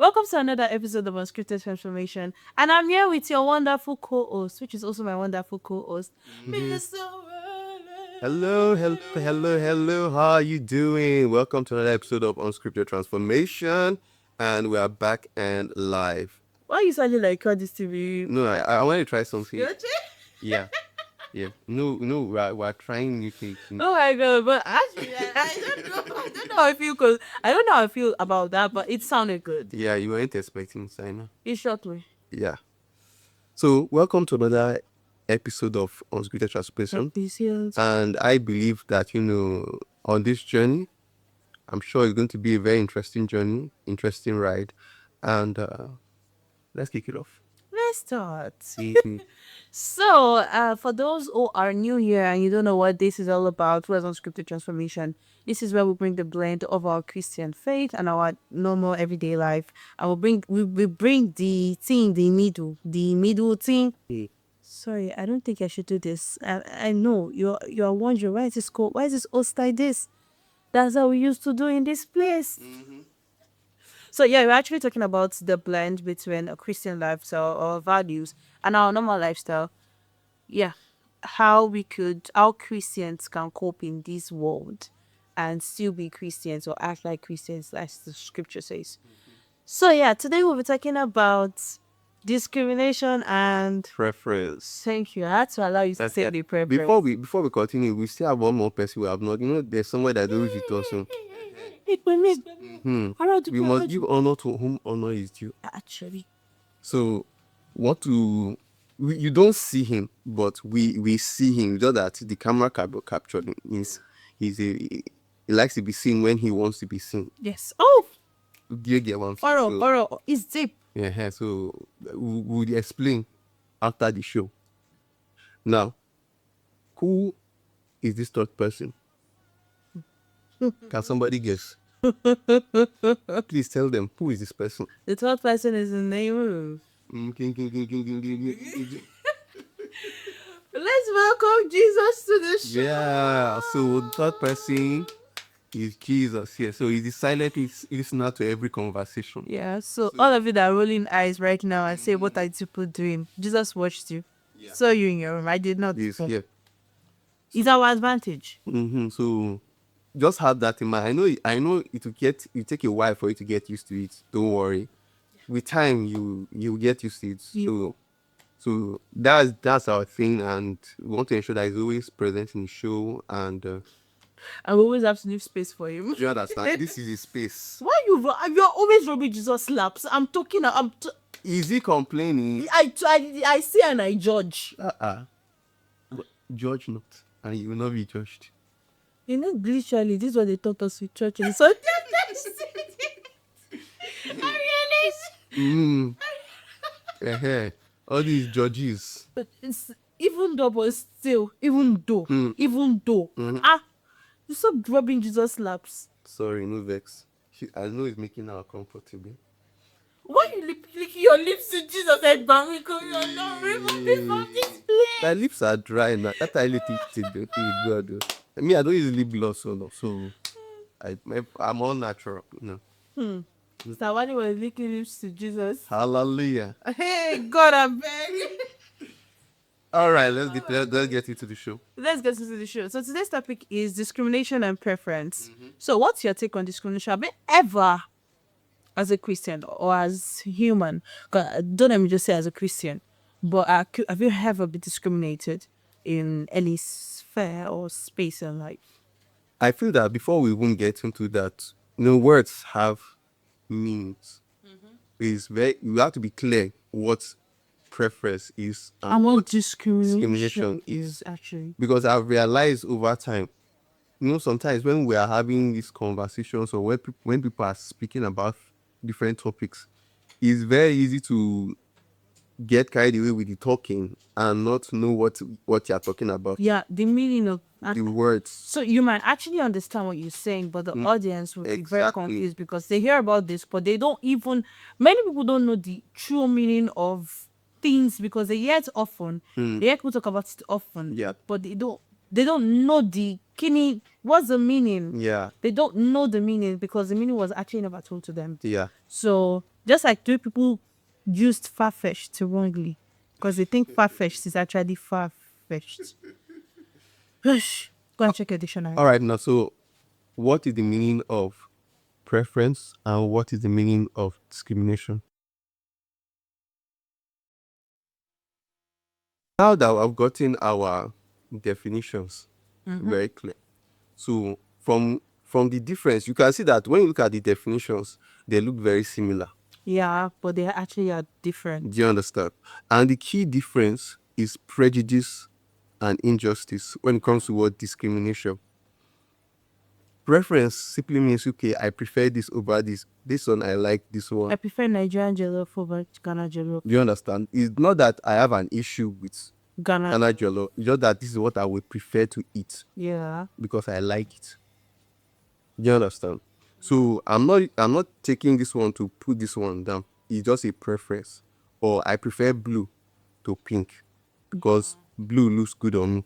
Welcome to another episode of Unscripted Transformation. And I'm here with your wonderful co-host, which is also my wonderful co-host, Mr. Hello. How are you doing? Welcome to another episode of Unscripted Transformation. And we are back and live. Why are you sounding like this TV? No, I want to try something. You're Yeah. No, we're trying new things. Oh my god, but actually, I don't know how I feel because I don't know how I feel about that, but it sounded good. Yeah, you weren't expecting, Sina. It shocked me. Yeah. So, welcome to another episode of Unscripted Transformation. Yes. And I believe that, on this journey, I'm sure it's going to be a very interesting journey, interesting ride. And let's kick it off. Let's start. Mhm. So, for those who are new here and you don't know what this is all about, what's Unscripted Transformation, this is where we bring the blend of our Christian faith and our normal everyday life. And we bring the thing, the middle thing. Mm. Sorry, I don't think I should do this. I know you're wondering why is this called, why is this host like this? That's how we used to do in this place. So yeah, we're actually talking about the blend between a Christian lifestyle or values and our normal lifestyle. Yeah, how Christians can cope in this world and still be Christians or act like Christians, as the scripture says. So yeah, today we'll be talking about discrimination and Preference. thank you. I had to allow you to say the preference. Before we continue, we still have one more person we have not. There's somewhere that don't with us. So, we must give honor to whom honor is due. Actually, So, you don't see him, but we see him. Just that the camera captured him. He likes to be seen when he wants to be seen. yes. Oh, Do you get one? Oro, it's deep. Yeah, so we'll explain after the show. Now, who is this third person? Can somebody guess? Please tell them, who is this person? The third person is the name of. Let's welcome Jesus to the show. Yeah, so the third person is Jesus. Yeah, so he's the silent listener to every conversation. Yeah, so all of you that are rolling eyes right now and say, what are people doing? Jesus watched you. Yeah. Saw you in your room. I did not. He's here. It's our advantage. So just have that in mind. I know it take a while for you to get used to it. Don't worry. With time you get used to it. So that's our thing, and we want to ensure that he's always present in the show. And And we always have to leave space for him. you understand? This is his space. Why you're always rubbing Jesus slaps? Is he complaining? I see and I judge. But judge not, and you will not be judged. You know, literally, this is what they taught us with church. So All these judges. but it's even though you stop rubbing Jesus slaps. Sorry, no vex. I know it's making her comfortable. Why you licking your lips to Jesus and banging? You're not removing from this place. My lips are dry now. That I let it good. I mean, I don't use lip gloss so I'm all natural. So when you were licking lips to Jesus, Hallelujah. hey God, I beg. All right, let's get into the show. Let's get into the show. So today's topic is discrimination and preference. So what's your take on discrimination? Have you ever, as a Christian or as human, don't let me just say as a Christian, but have you ever been discriminated in any sphere or space in life? I feel that before we even get into that, words have meanings. You have to be clear what preference is And what discrimination discrimination is actually. because I've realized over time, sometimes when we are having these conversations or when people are speaking about different topics, it's very easy to get carried away with the talking and not know what you're talking about. Yeah, the meaning of The words. So you might actually understand what you're saying, but the audience will be very Exactly. confused because they hear about this, but they don't even. Many people don't know the true meaning of things because they hear it often. They hear people talk about it often. Yeah. But they don't know the kini. What's the meaning? Yeah. They don't know the meaning because the meaning was actually never told to them. Yeah. So Just like two people used far-fetched wrongly because they think far-fetched is actually far-fetched. Hush. Go and check your dictionary. All right, now, so what is the meaning of preference and what is the meaning of discrimination? Now that I've gotten our definitions very clear, so from the difference, you can see that when you look at the definitions, they look very similar. Yeah, but they actually are different. Do you understand? And the key difference is prejudice and injustice when it comes to what discrimination. Preference simply means, okay, I prefer this over this. This one, I like this one. I prefer Nigerian jollof over Ghana jollof. Do you understand? It's not that I have an issue with Ghana. Ghana jollof. It's just that this is what I would prefer to eat Yeah. because I like it. Do you understand? So I'm not taking this one to put this one down. It's just a preference. Or I prefer blue to pink because blue looks good on me.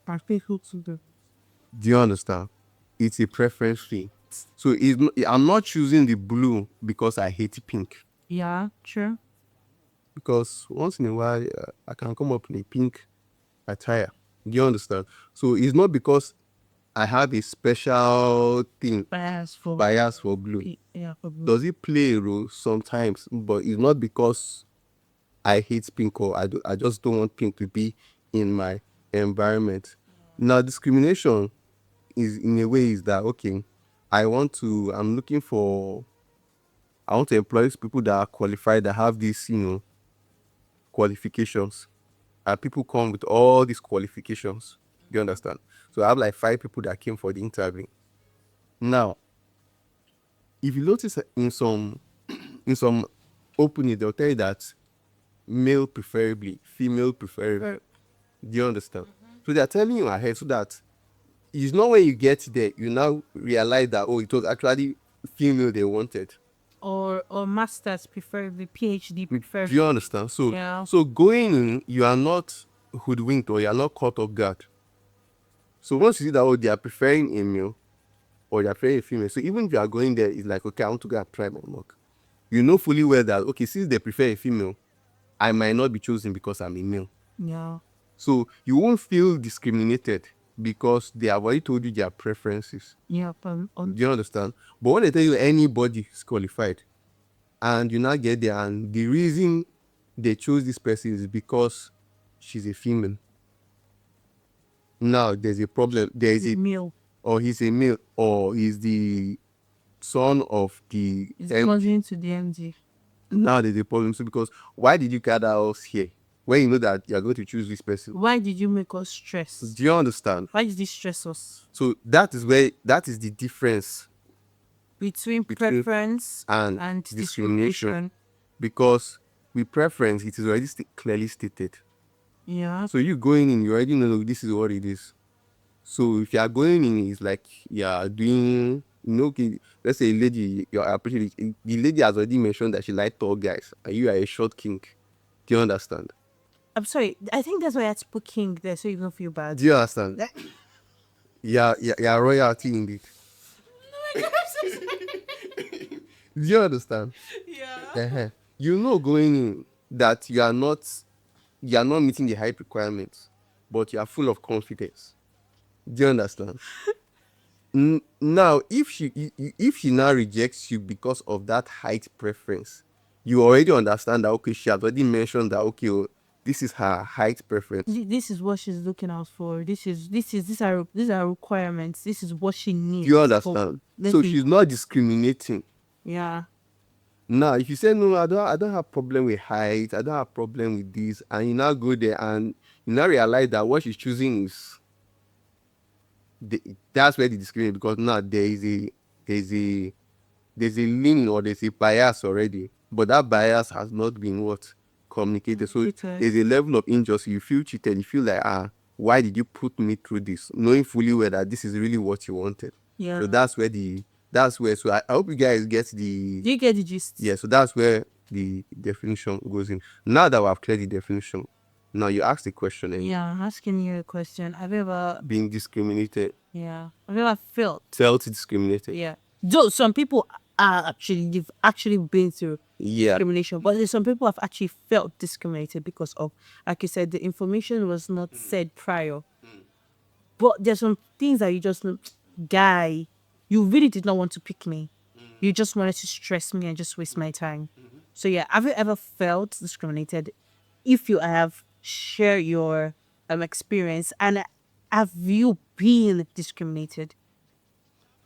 I think who to do. Do you understand? It's a preference thing. So I'm not choosing the blue because I hate pink. Yeah, true. Because once in a while, I can come up in a pink attire. Do you understand? So it's not because I have a special thing, bias for blue. Yeah, for blue. Does it play a role sometimes? But it's not because I hate pink or I just don't want pink to be in my environment. Now, discrimination is in a way is that, okay, I want to employ people that are qualified, that have these, qualifications. And people come with all these qualifications. Do you understand? So I have like 5 people that came for the interview. Now, if you notice in some opening, they'll tell you that male preferably, female preferably. Do you understand? So they're telling you ahead so that it's not when you get there, you now realize that, oh, it was actually female they wanted. Or masters preferably, PhD preferably. Do you understand? So Yeah. so going in, you are not hoodwinked or you are not caught off guard. So once you see that, oh, they are preferring a male or they are preferring a female, so even if you are going there, it's like, okay, I want to go and try my luck. You know fully well that, okay, since they prefer a female, I might not be chosen because I'm a male. Yeah. So you won't feel discriminated because they have already told you their preferences. Yeah. Do you understand? But when they tell you anybody is qualified, and you now get there, and the reason they chose this person is because she's a female. Now there's a problem. There is a male. Or he's a male, or he's the son of the. It's going to the MD. Now there's a problem. So because why did you gather us here when you know that you're going to choose this person? Why did you make us stress? Do you understand? Why did this stress us? So that is the difference between preference and discrimination. Because with preference, it is already clearly stated. Yeah. So you going in, you already know this is what it is. So if you are going in, it's like you are doing, okay, let's say a lady, you're appreciating, the lady has already mentioned that she likes tall guys, and you are a short king. Do you understand? I'm sorry. I think that's why I had to put king there, so you don't feel bad. Do you understand? Yeah, royalty indeed. Do you understand? Yeah. You know going in that you are not meeting the height requirements, but you are full of confidence. Do you understand? Now, if she now rejects you because of that height preference, you already understand that, okay, she has already mentioned that, okay, this is her height preference. This is what she's looking out for. These are requirements. This is what she needs. You understand? So she's not discriminating. Yeah. Now, if you say, no, I don't have problem with height, I don't have problem with this, and you now go there and you now realize that what she's choosing is that's where the discrimination, because now there's a leaning or there's a bias already, but that bias has not been communicated. So there's a level of injustice. You feel cheated. You feel like, why did you put me through this, knowing fully well that this is really what you wanted? Yeah. So that's where. So I hope you guys get the. Do you get the gist? Yeah. So that's where the definition goes in. Now that we have cleared the definition, now you ask the question. Yeah, I'm asking you a question. Have you ever been discriminated? Yeah. Have you ever felt discriminated? Yeah. Though some people they've actually been through Yeah. discrimination, but there's some people have actually felt discriminated because of, like you said, the information was not said prior. But there's some things that you just know, guy, you really did not want to pick me. You just wanted to stress me and just waste my time. So yeah, have you ever felt discriminated? If you have, share your experience, and have you been discriminated?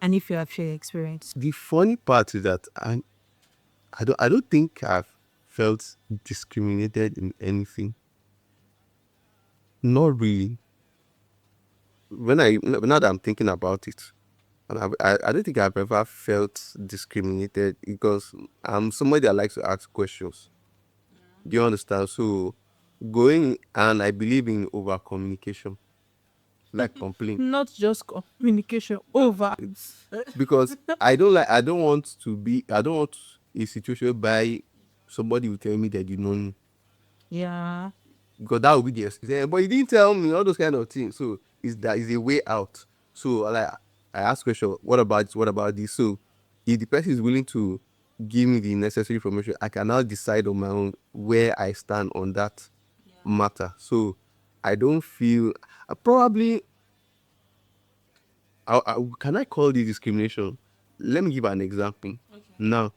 And if you have shared experience, The funny part is that I don't think I've felt discriminated in anything. Not really. Now that I'm thinking about it, and I don't think I've ever felt discriminated because I'm somebody that likes to ask questions. Do you understand? So going and I believe in over communication, like complaint. not just communication over. Because I don't want to be I don't want a situation whereby somebody will tell me that you know me. Yeah. Because that would be the excuse. But you didn't tell me all those kind of things. So is a way out. So like I ask question, what about this? What about this? So if the person is willing to give me the necessary information, I can now decide on my own where I stand on that matter. So I don't feel probably can I call this discrimination? Let me give an example. Now,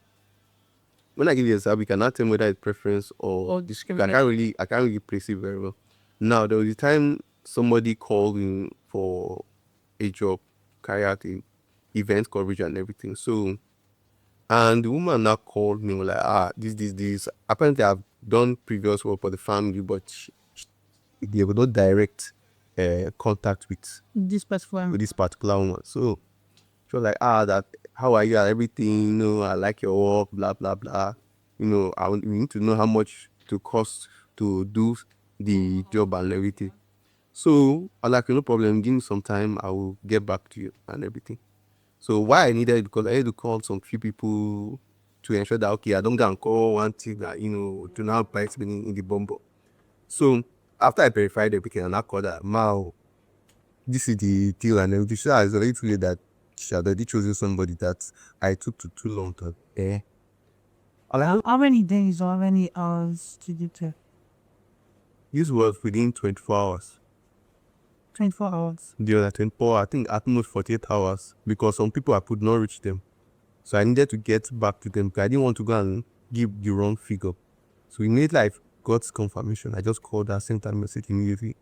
when I give you an example, you cannot tell me whether it's preference or Or discrimination. I can't really place it very well. Now, there was a time somebody called me for a job, carry out a event coverage and everything. So, and the woman now called me like, this. Apparently, I've done previous work for the family, but they were not direct contact this with platform. this particular woman. So she was like, that how are you and everything, I like your work, blah blah blah. We need to know how much to cost to do the job and everything. So I like, no problem, give me some time, I will get back to you and everything. So why I needed it, because I had to call some few people to ensure that okay, I don't go and call one thing that to now price me in the bumble. So after I verified everything and I called her, Mao, this is the deal and everything. So I was already told that she had already chosen somebody that I took to too long to How many days or how many hours did you take? This was within 24 hours. 24 hours. The other 24, I think at most 48 hours, because some people I could not reach them. So I needed to get back to them because I didn't want to go and give the wrong figure. So immediately I got confirmation, I just called her, sent her a message immediately.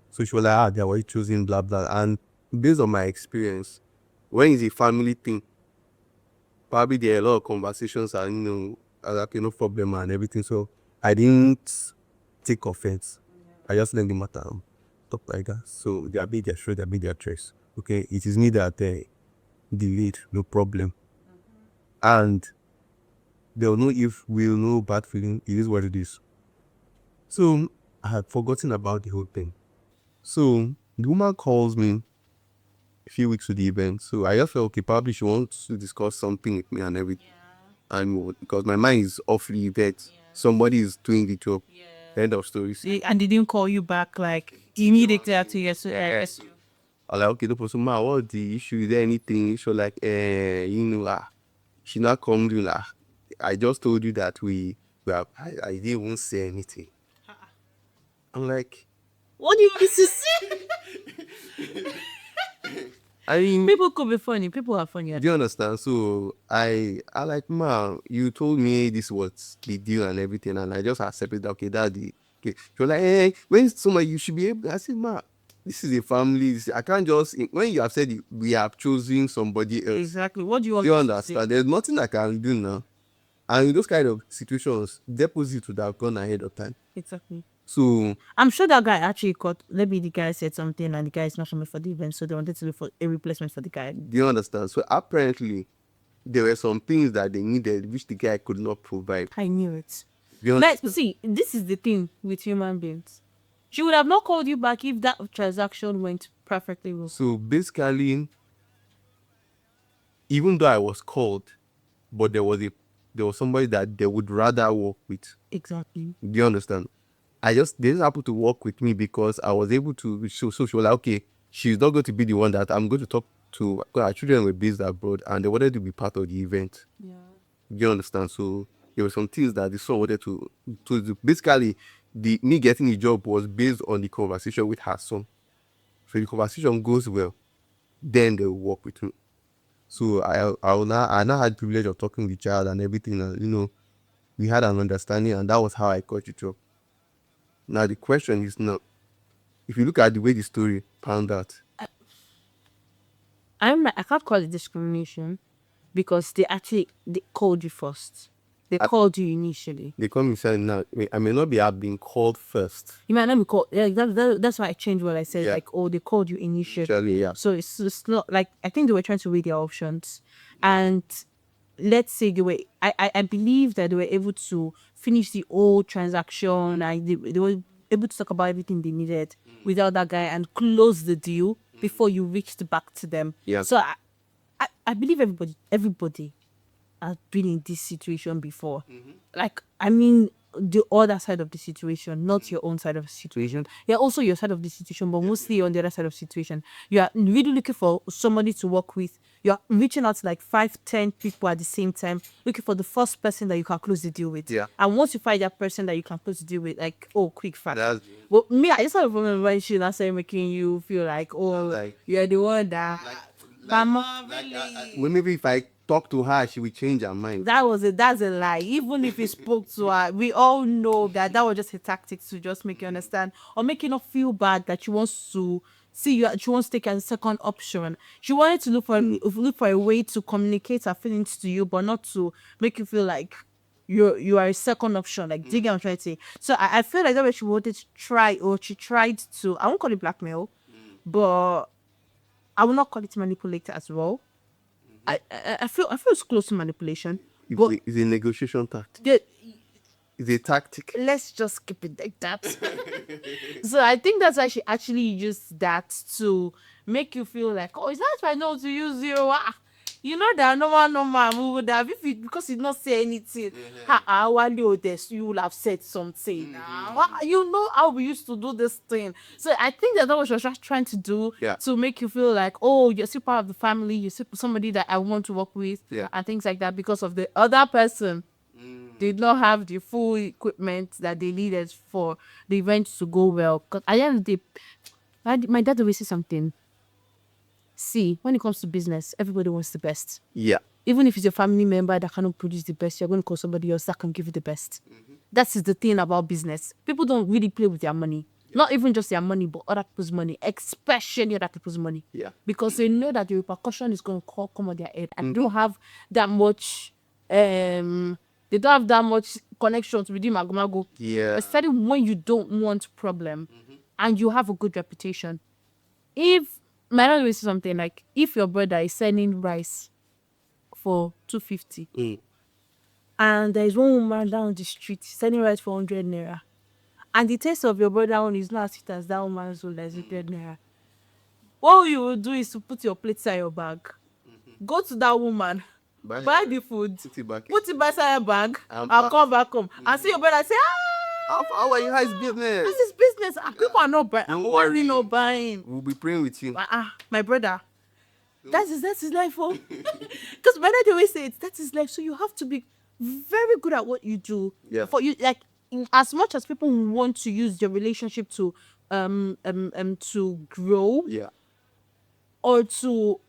So she was like, they were choosing blah blah. And based on my experience, when it's a family thing, probably there are a lot of conversations and like, no problem and everything. So I didn't take offense. I just let the matter talk like that. So they made their show, they made their choice. Okay, it is me that delayed, no problem. And they'll know if we'll know bad feeling. It is what it is. So I had forgotten about the whole thing. So the woman calls me a few weeks to the event. So I just felt okay, probably she wants to discuss something with me and everything. And because my mind is off the event, somebody is doing the job. End of story. And they didn't call you back like immediately after yes. I like, okay, no problem. Ma, what's the issue? Is there anything? So like, she not come to like, I just told you that I didn't even say anything. I'm like, What do you want me to say? I mean, People could be funny. People are funny. do you understand? So I like, ma, you told me this was the deal and everything, and I just accepted that. Okay, that's the okay. She was like, hey, when somebody you should be able. I said, ma, this is a family. I can't just when you have said we have chosen somebody else. Exactly. What do you want Do you me to say? understand? There's nothing I can do now. And in those kind of situations, deposit would have gone ahead of time. Exactly. So I'm sure that guy actually caught. Maybe the guy said something and the guy is not coming for the event, so they wanted to look for a replacement for the guy. do you understand? So apparently there were some things that they needed which the guy could not provide. I knew it. Do you But understand? see, this is the thing with human beings. She would have not called you back if that transaction went perfectly well. So basically, even though I was called, but there was somebody that they would rather work with. Exactly. Do you understand? They just happened to work with me because I was able to so she was like, okay, she's not going to be the one that I'm going to talk to, because our children were based abroad and they wanted to be part of the event. Yeah. Do you understand? So there were some things that the son wanted to do. Basically, me getting the job was based on the conversation with her son. So the conversation goes well, then they will work with me. So I now had the privilege of talking with the child and everything, and we had an understanding, and that was how I got the job. Now the question is now, if you look at the way the story panned out, I can't call it discrimination because they called you first. They I- called you initially. they come inside now. I may not have been called first. You might not be called. Yeah, that's why I changed what I said. Yeah. Like, oh, they called you initially. Actually, yeah. So it's not like I think they were trying to weigh their options, and let's say they were. I believe that they were able to finish the whole transaction and they were able to talk about everything they needed without that guy and close the deal before you reached back to them. Yeah. So I believe everybody has been in this situation before. Like, I mean, the other side of the situation, not your own side of the situation. Yeah, also your side of the situation, but mostly on the other side of the situation. You are really looking for somebody to work with. You are reaching out to like 5-10 people at the same time, looking for the first person that you can close the deal with. Yeah. And once you find that person that you can close the deal with, like, oh, quick, fast. That's Well, me, I just have a problem when she not started making you feel like, oh, Like- you're the one that. Mama, well, maybe if I talk to her, she will change her mind. that's a lie. Even if he spoke to her, we all know that was just a tactic to just make you understand or make you not feel bad that she wants to see you. She wants to take as a second option. She wanted to look for a way to communicate her feelings to you, but not to make you feel like you are a second option. Like, do you get what I'm trying to say? So I feel like that way she wanted to try, or she tried to. I won't call it blackmail, but I will not call it manipulate as well. I feel it's close to manipulation. But It's a negotiation tactic. the, It's a tactic. let's just keep it like that. So I think that's why she actually used that to make you feel like, oh, is that if I know to use you? You know that normal we would have because he did not say anything. You will have said something. You know how we used to do this thing. So I think that's what she was just trying to do to make you feel like, oh, you're still part of the family. You're still somebody that I want to work with, and things like that. Because of the other person did not have the full equipment that they needed for the event to go well. Because at the end of the day, my dad always say something. See, when it comes to business, everybody wants the best. Yeah. Even if it's your family member that cannot produce the best, you're going to call somebody else that can give you the best. That is the thing about business. People don't really play with their money. Not even just their money, but other people's money, especially other people's money. Yeah. Because they know that the repercussion is going to come on their head, and they don't have that much. They don't have that much connections with Magomago. Yeah. Especially when you don't want problem, and you have a good reputation. If my dad always say something like, if your brother is selling rice for 250, and there is one woman down the street selling rice for 100 naira, and the taste of your brother own is not as sweet as that woman's own, as 100 naira, what you will do is to put your plate inside your bag, go to that woman, buy the food, put it inside your bag, and come back home, and see your brother say, How are you? How's business? this is business. People are not buying. Don't Why are worry. you not buying? We'll be praying with you. My brother. That's his life, oh. Because my dad always says that's his life. So you have to be very good at what you do. Yeah. For you, like, as much as people want to use your relationship to grow, Yeah. or to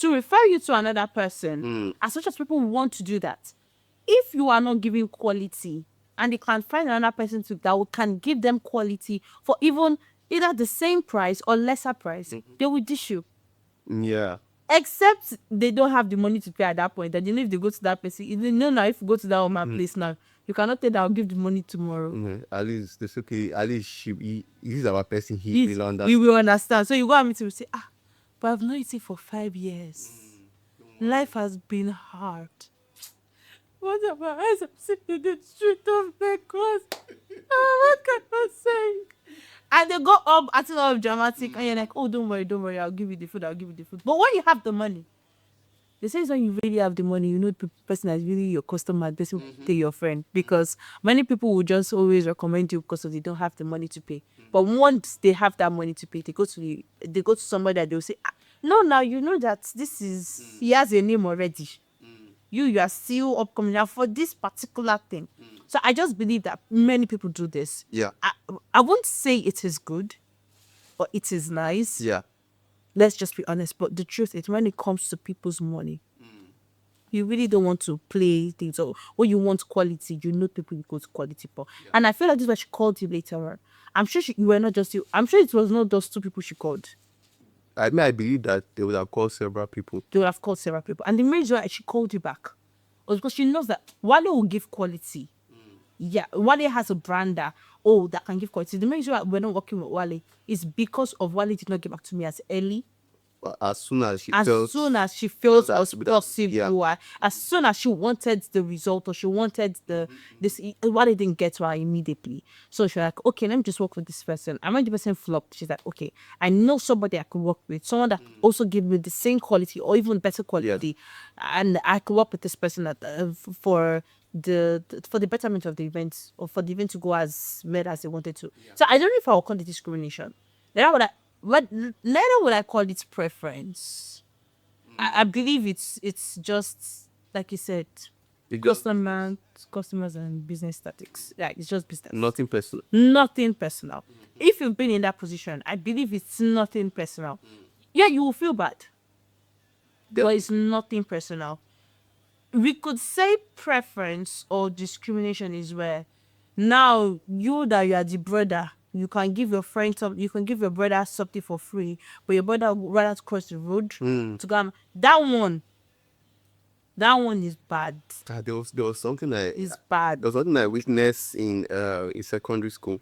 refer you to another person, as much as people want to do that, if you are not giving quality, and they can find another person that can give them quality for even either the same price or lesser price, they will dish you. Yeah. Except they don't have the money to pay at that point. And if they go to that person, if you go to that woman place now, you cannot tell that I'll give the money tomorrow. At least that's okay. At least he's our person. He will understand. We will understand. So you go and meet him and say, but I've known it for 5 years. Life has been hard. What about as I'm sitting in the street of Lagos? What can I say? And they go up acting all dramatic, and you're like, oh, don't worry, I'll give you the food. But when you have the money, they say it's when you really have the money, you know the person that's really your customer, the person will take your friend. Because many people will just always recommend you because they don't have the money to pay. But once they have that money to pay, they go to somebody that they'll say, no, now you know that this is, he has a name already. You are still upcoming now for this particular thing. So I just believe that many people do this. Yeah. I won't say it is good, but it is nice. Yeah. Let's just be honest. But the truth is, when it comes to people's money, you really don't want to play things. Or when you want quality, you know people you go to quality for. Yeah. And I feel like this is why she called you later on. I'm sure you were not just you. I'm sure it was not just two people she called. I mean, I believe that they would have called several people. They would have called several people. And the reason why she called you back was because she knows that Wale will give quality. Yeah, Wale has a brander. Oh, that can give quality. The reason why we're not working with Wale is because of Wale did not get back to me as early. As soon as she As felt soon as she feels that- as possible, yeah. as soon as she wanted the result or she wanted this, Wale didn't get to her immediately. So she's like, okay, let me just work with this person. And when the person flopped, she's like, okay, I know somebody I could work with, someone that also give me the same quality or even better quality, and I could work with this person that for the betterment of the event or for the event to go as well as they wanted to. So I don't know if I will call it discrimination. Then later would I call it preference? I believe it's just like you said, It just- customers and business statics. Yeah, it's just business. nothing personal. Nothing personal. If you've been in that position, I believe it's nothing personal. Yeah, you will feel bad, but it's nothing personal. We could say preference or discrimination is where now you are the brother, you can give your friend something, you can give your brother something for free, but your brother would rather cross the road to come. That one is bad. There was something It's bad. there was something I witnessed in secondary school.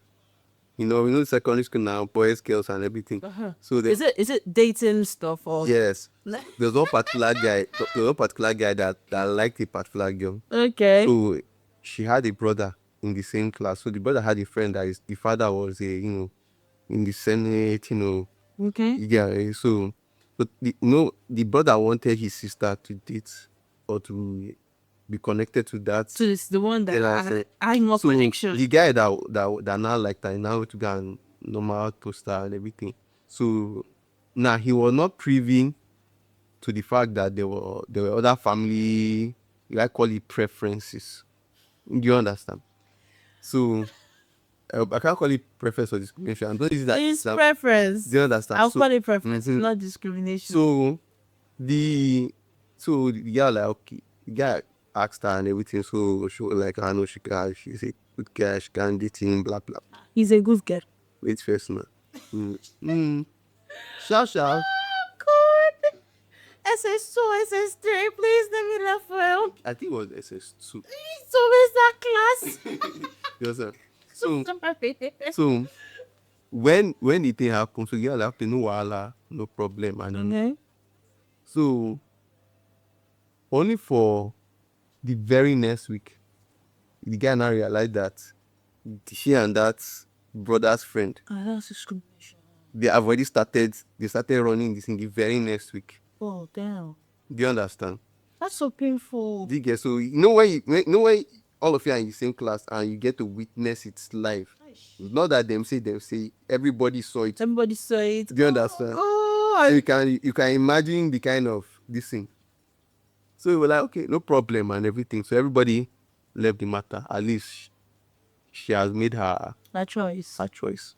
You know, secondary school now, boys, girls, and everything. So Is it dating stuff or yes, there's one particular guy. There's one particular guy that liked a particular girl. okay? So she had a brother in the same class. So the brother had a friend that is the father was in the Senate. Okay. Yeah. So the brother wanted his sister to date or to be connected to that. So it's the one that Then I said- I'm more so prediction. the guy that now like that now to go and normal toaster and everything. So now he was not privy to the fact that there were other family, I call it preferences. Do you understand? So I can't call it preference or discrimination. I'm just that. It's preference. Do you understand? I'll So- call it preference, Mhm. not discrimination. So the guy like okay, the guy asked her and everything. So she was like, I know she's a good guy, she can date him, blah blah. He's a good girl. Wait first now. Shout. Oh God. SS2, SS3, please let me laugh well. I think it was SS2. So where's that class? Yes, sir. So when the thing happened, so you have to know wala, no problem. And Okay. so only for the very next week, the guy now realized that she and that brother's friend, That's discrimination. they have already started running this in the very next week. Oh damn. Do you understand? That's so painful. Do you get so when all of you are in the same class and you get to witness it live. Not that them say everybody saw it. Everybody saw it. Do you understand? Oh, So you can imagine the kind of this thing. So we were like, okay, no problem and everything. So everybody left the matter. At least she has made her that choice. choice.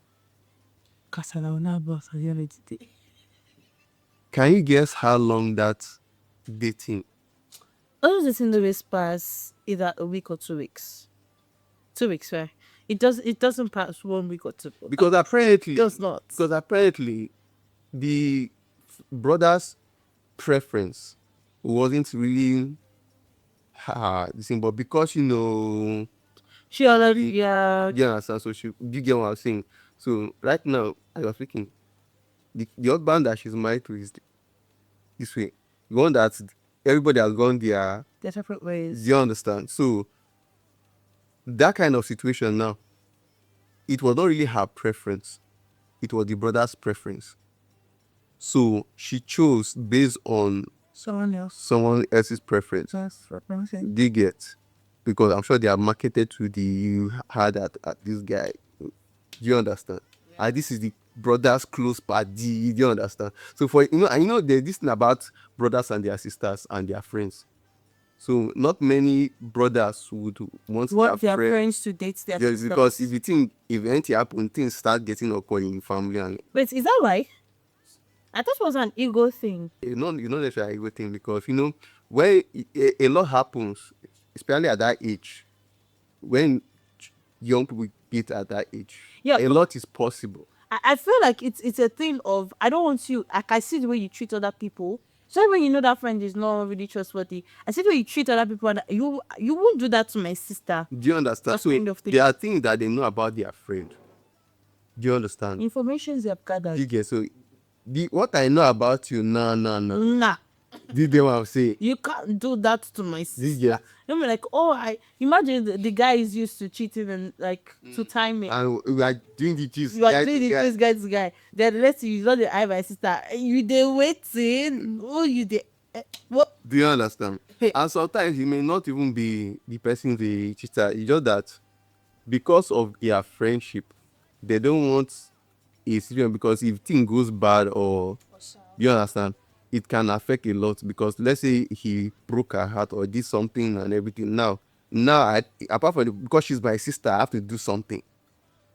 Kasala will not boss at the end of the day. Can you guess how long that dating? All the thing always pass either a week or 2 weeks. 2 weeks, right? It doesn't pass 1 week or two. Because apparently It does not. Because apparently the brother's preference wasn't really the same, but because She already yeah. yeah, so you get what I'm saying. So right now, I was thinking the husband that she's married to is this way. The one that everybody has gone there. They're separate ways. Do you understand? So that kind of situation now, it was not really her preference. It was the brother's preference. So she chose based on someone else's preference. Do you get? Because I'm sure they are marketed to the hard at this guy. Do you understand? And this is the brothers close party. Do you understand? So for there's this thing about brothers and their sisters and their friends. So not many brothers would want What their their friend. friends to date their Yes, sisters. because if you think if anything happen, things start getting awkward in family, and Wait, is that why? I thought it was an ego thing. you know that's everything, because you know when a lot happens, especially at that age, when young people get at that age, Yeah, a lot is possible. I feel like it's a thing of I don't want you. Like I see the way you treat other people. So when you know that friend is not really trustworthy, I see the way you treat other people, and you won't do that to my sister. Do you understand? That So kind of thing. there are things that they know about their friend. Do you understand? Information they have gathered. You get so what I know about you, no. Nah, This is what I'm saying. you can't do that to my This sister. yeah. You mean like, oh, I imagine the guy is used to cheating and like to time it. And we are doing the gist. You are doing this guy. Then let's see, you know the eye my sister. You they waiting. Oh, you they what? Do you understand? Hey. And sometimes it may not even be the person the cheater. It's just that because of their friendship, they don't want a situation, because if thing goes bad, or you understand, it can affect a lot, because let's say he broke her heart or did something and everything. Now apart from because she's my sister, I have to do something.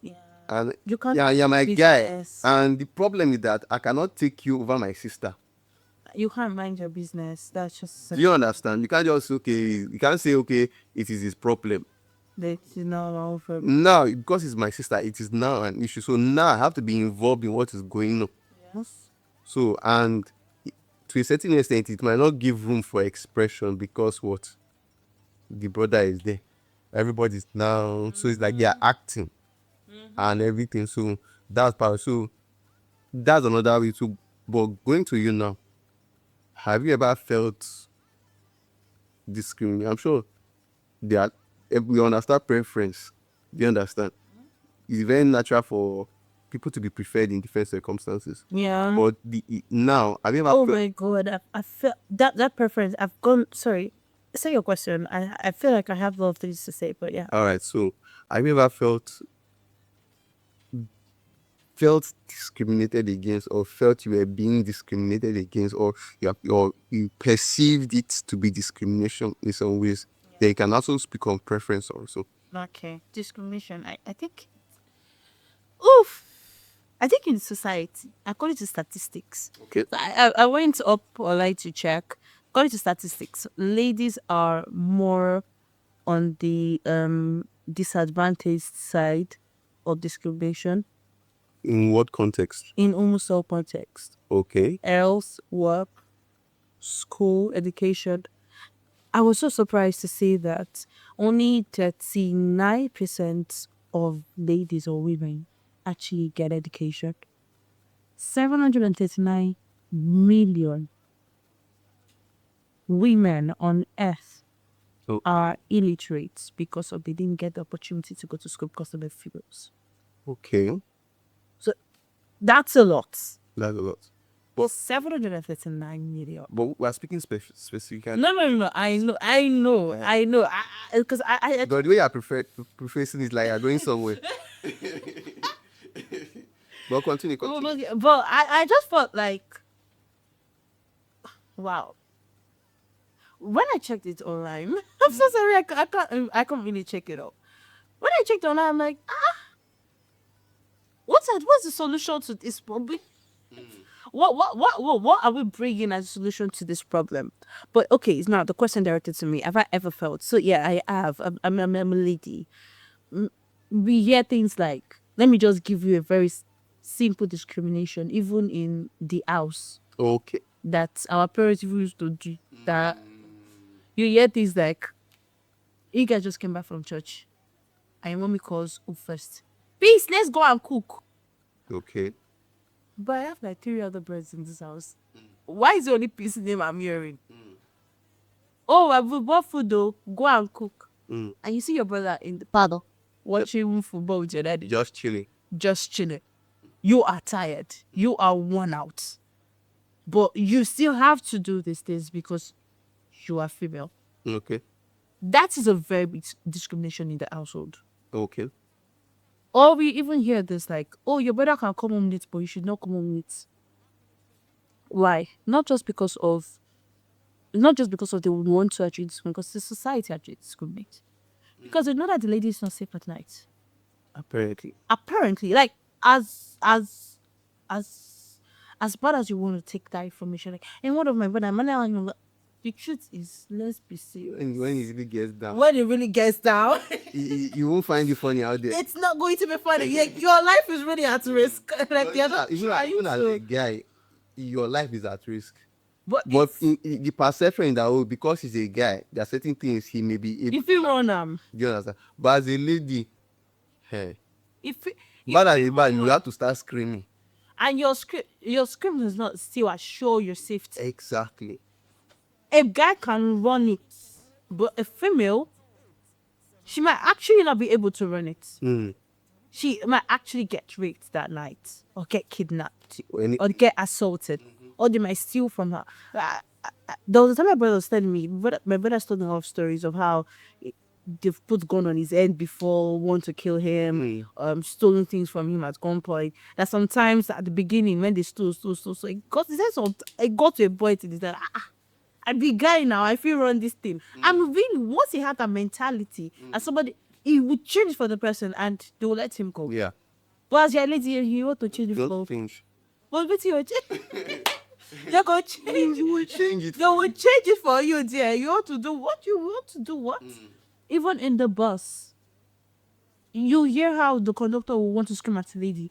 Yeah. And You can't yeah, my guy. business. And the problem is that I cannot take you over my sister. You can't mind your business. That's just Do you understand? You can't just you can't say it is his problem. that you know for Now, because it's my sister, it is now an issue. So now I have to be involved in what is going on. yes. So, and to a certain extent, it might not give room for expression, because what? The brother is there. Everybody's now, so it's like they are acting and everything. So that's part. So that's another way to. But going to you now, have you ever felt discriminated? I'm sure we understand preference. Do you understand? It's very natural for people to be preferred in different circumstances. Yeah. But now, have you ever Oh felt, my god, I felt that preference. I've gone. Sorry, say your question. I feel like I have a lot of things to say, but yeah. all right, so have you ever felt discriminated against, or felt you were being discriminated against, or you perceived it to be discrimination in some ways? They can also speak on preference also. Okay, discrimination. I think. Oof. I think in society, according to statistics, Okay. so I went up online to check. According to statistics, ladies are more on the disadvantaged side of discrimination In what context? in almost all contexts. Okay. Else, work, school, education. I was so surprised to see that only 39% of ladies or women actually get education. 739 million women on earth Oh. are illiterate because of they didn't get the opportunity to go to school because of their females. Okay. So that's a lot. That's a lot. But 739 million. But we're speaking specifically. No. I know. Because I But the way I prefer is like you're going somewhere. But continue. but I just felt like, wow. When I checked it online, I'm so sorry, I can't really check it out. When I checked online, I'm like, what's the solution to this problem? What are we bringing as a solution to this problem? But okay, it's not the question directed to me. Have I ever felt? So yeah, I have. I'm a lady. We hear things like, let me just give you a very simple discrimination, even in the house. Okay. That our parents used to do. That you hear things like, you guys just came back from church, and your mommy calls up first. Peace, let's go and cook. Okay. But I have like 3 other birds in this house. Why is the only Peace name I'm hearing? Oh, I will bought food though. Go and cook. And you see your brother in the paddle watching football with your daddy. Just chilling. Just chilling. You are tired. You are worn out. But you still have to do these things because you are female. Okay. That is a very big discrimination in the household. Okay. Or we even hear this like, oh, your brother can come home late, but you should not come home late. Why? Not just because of not just because of they would want to actually discriminate, because the society actually discriminates. Because they know that the lady is not safe at night. Apparently, like as as bad as you want to take that information, like in one of my brother, the truth is, let's be serious. And when it really gets down, When it really gets down, you won't find it funny out there. it's not going to be funny. Like, your life is really at risk. Like, the other, Even as a guy, your life is at risk. but But in the perception that, oh, because he's a guy, there are certain things he may be able. if you run Do you understand? But as a lady, hey, if bad as a bad, you have to start screaming. and your scream does not still assure your safety. Exactly. A guy can run it, but a female, she might actually not be able to run it. Mm. She might actually get raped that night, or get kidnapped, When or get assaulted, or they might steal from her. There was a time my brother was telling me, my brother's told me a lot of stories of how they've put gun on his head before, want to kill him, stolen things from him at gunpoint. That sometimes at the beginning when they stole, so it got to a point in his head, I be guy now, I feel run this thing. And really, once he had that mentality, as somebody, he would change for the person and they will let him go. yeah, But as your lady, he want to change it don't for. change. But with you, they're going to change You will change it. They will change it for you, dear. You want to do what you want to do. What? Even in the bus, you hear how the conductor will want to scream at the lady.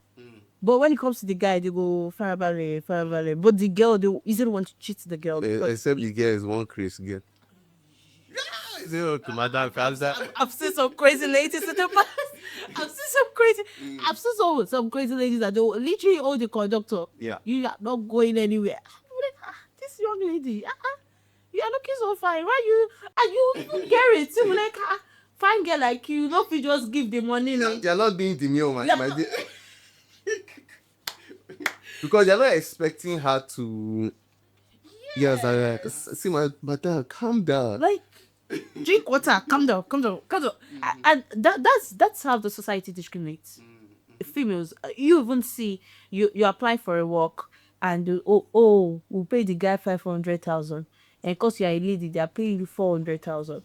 But when it comes to the guy, they go farabale, farabale. But the girl, they easily want to cheat the girl. Except the girl is one Chris girl. Zero to Madam Fazda. I've seen some crazy ladies in the bus. I've seen some crazy ladies that they will literally hold the conductor. Yeah. You are not going anywhere. I'm like, this young lady, you are looking so fine. Why you? And you get it too. Like, fine girl like you, not if you just give the money. They are not doing the meal, my dear. Because they're not expecting her to. Yes, see, my madam, calm down. Like, drink water, calm down. And that's how the society discriminates. Females, you even see you apply for a work and we'll pay the guy 500,000, and because you're a lady, they are paying you 400,000,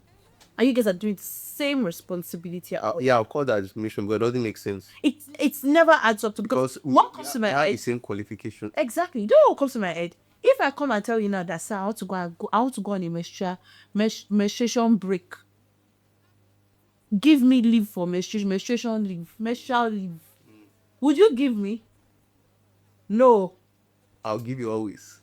and you guys are doing the same responsibility. Yeah, I'll call that discrimination, but it doesn't make sense. It's never adds up to, because what comes to my head, head, the same qualification. exactly. You know what comes to my head? If I come and tell you now that, sir, I want to go on a menstruation break. Give me leave for menstrual leave. Would you give me? No. I'll give you always.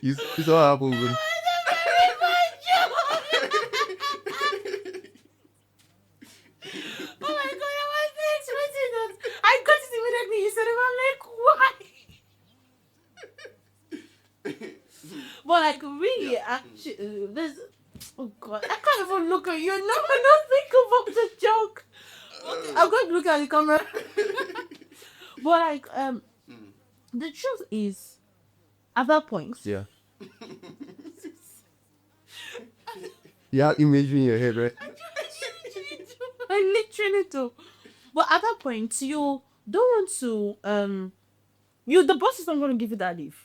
You saw what happened. Oh my god, I wasn't expecting that. I got it immediately. You said it, I'm like, why? But like, really, actually, there's. Oh god, I can't even look at you. No, I don't think about the joke. Okay, I'm going to look at the camera. But like, the truth is, at that point, Yeah. You have imagery in your head, right? I literally do. But at that point, you don't want to the boss is not going to give you that leave.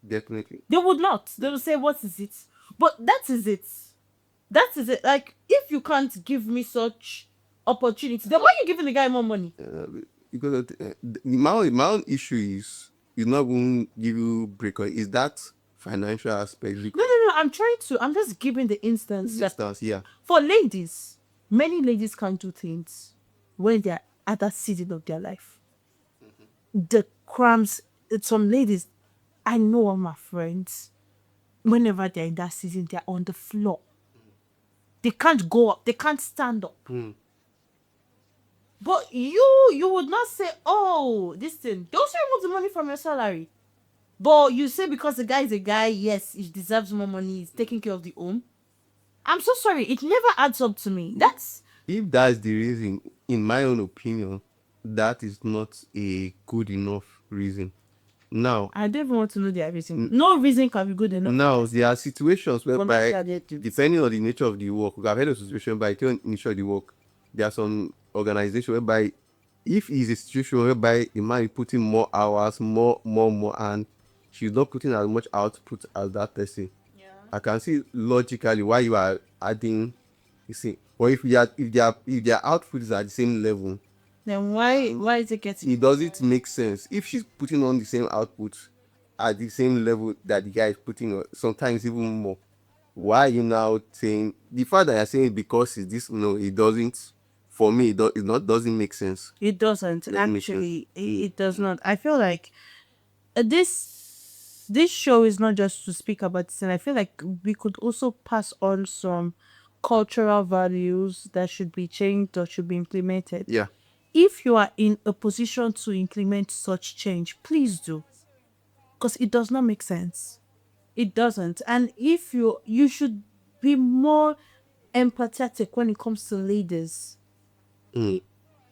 Definitely. They would not. They will say, what is it? But that is it. Like, if you can't give me such opportunity, then why are you giving the guy more money? Because my own issue is not even give you break, is that financial aspect. No. I'm just giving the instance that Yeah. for ladies, many ladies can't do things when they're at that season of their life. The cramps, some ladies, I know all my friends, whenever they're in that season, they're on the floor. They can't go up, they can't stand up. But you would not say, oh, this thing, don't you remove the money from your salary? But you say because the guy is a guy, yes, he deserves more money, he's taking care of the home. I'm so sorry, it never adds up to me. If that's the reason, in my own opinion, that is not a good enough reason. Now, I don't even want to know their reason. No reason can be good enough. Now, there are situations whereby, depending on the nature of the work, I've had a situation by the nature of the work, there are some organizations whereby, if it's a situation whereby the man is putting more hours, more, and she's not putting as much output as that person. I can see logically why you are adding, you see. Or if their outputs are at the same level, Then why is it getting? it doesn't make sense. If she's putting on the same output at the same level that the guy is putting on, sometimes even more, why are you now saying the fact that you're saying because it's this? No, it doesn't. For me, doesn't make sense. It doesn't Doesn't make sense. actually. It does not. I feel like this show is not just to speak about this, and I feel like we could also pass on some cultural values that should be changed or should be implemented. Yeah. If you are in a position to implement such change, please do, because it does not make sense. It doesn't. And if you should be more empathetic when it comes to ladies.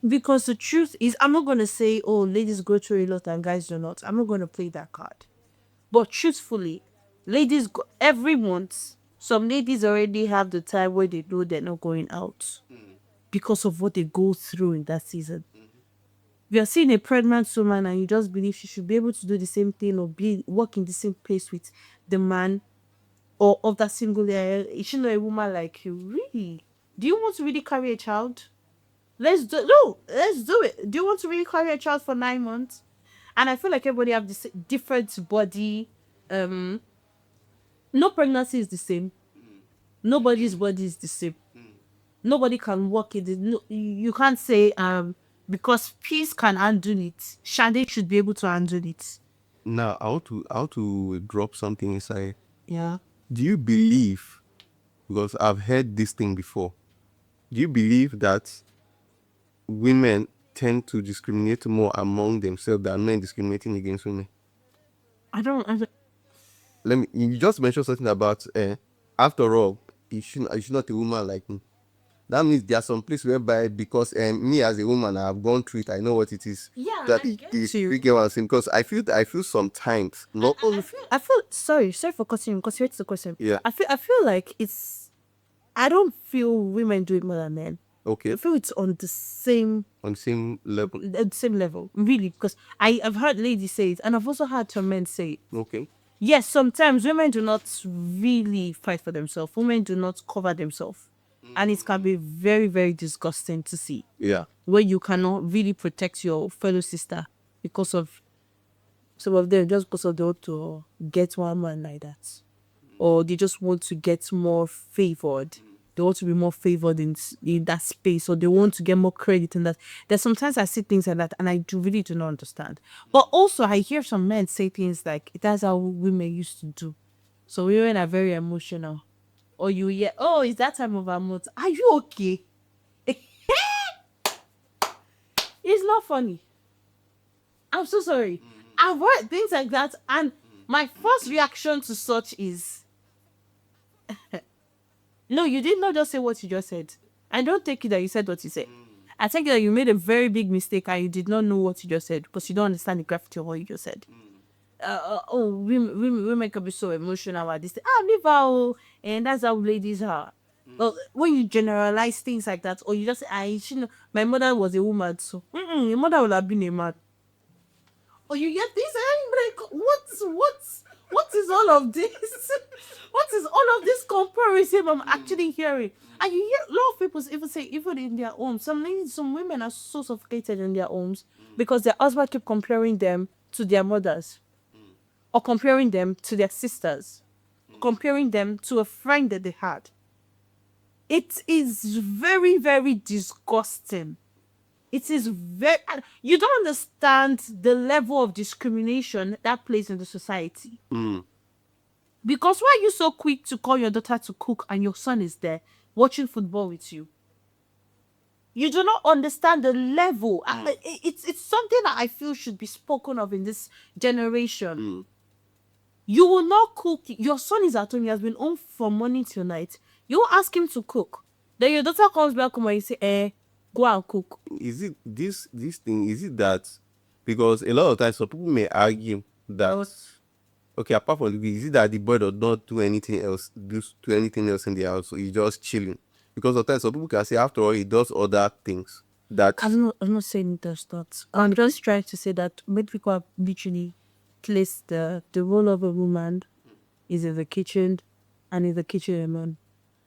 Because the truth is, I'm not going to say, oh, ladies go through a lot and guys do not. I'm not going to play that card. But truthfully, ladies go every month. Some ladies already have the time where they know they're not going out because of what they go through in that season. If you're seeing a pregnant woman and you just believe she should be able to do the same thing or work in the same place with the man or of that single year, is she not a woman like you? Really? Do you want to really carry a child? Let's do it. Do you want to really carry a child for 9 months? And I feel like everybody have this different body. No pregnancy is the same. Nobody's body is the same. Nobody can walk it. No, you can't say because Peace can handle it, Shade should be able to handle it. Now, I want to drop something inside. Yeah. Do you believe, because I've heard this thing before, do you believe that women tend to discriminate more among themselves than men discriminating against women? I don't. You just mentioned something about, after all, you should not a woman like me. That means there are some places whereby, because me as a woman, I have gone through it, I know what it is. Yeah, That I get is, you. you get what I'm saying? Because I feel sometimes, not only, I feel sorry for cutting you because here's the question. Yeah. I feel like I don't feel women do it more than men. okay, I feel it's on the same level. level, really, because I've heard ladies say it, and I've also heard some men say it. Okay. Yes, sometimes women do not really fight for themselves. Women do not cover themselves, and it can be very, very disgusting to see. Yeah. Where you cannot really protect your fellow sister because of some of them, just because of they want to get one man like that, or they just want to get more favored. They want to be more favored in that space, or they want to get more credit in that. There's sometimes I see things like that, and I really do not understand. But also, I hear some men say things like, "That's how women used to do." So women are very emotional. Or you hear, "Oh, it's that time of our month. Are you okay?" It's not funny. I'm so sorry. I've heard things like that, and my first reaction to such is, no, you did not just say what you just said. I don't take it that you said what you said. I take it that you made a very big mistake and you did not know what you just said because you don't understand the gravity of what you just said. Women can be so emotional about this thing. Leave her, oh, and that's how ladies are. Well, when you generalize things like that, or you just say, my mother was a woman, so your mother would have been a man. Or you get this, and I'm like, what is all of this? What is all of this comparison I'm actually hearing? And you hear a lot of people even say, even in their homes, some women are so suffocated in their homes because their husband keep comparing them to their mothers, or comparing them to their sisters, comparing them to a friend that they had. It is very, very disgusting. It is very. You don't understand the level of discrimination that plays in the society. Because why are you so quick to call your daughter to cook and your son is there watching football with you? You do not understand the level. It's something that I feel should be spoken of in this generation. You will not cook. Your son is at home. He has been home from morning till night. You ask him to cook. Then your daughter comes back home and you say, go and cook. Is it this thing? Is it that? Because a lot of times, some people may argue that, okay, apart from the, is it that the boy does not do anything else in the house, so he's just chilling? Because sometimes some people can say, after all, he does other things. That I'm not saying it does not. I'm just trying to say that many people are literally place the role of a woman is in the kitchen and in the kitchen alone.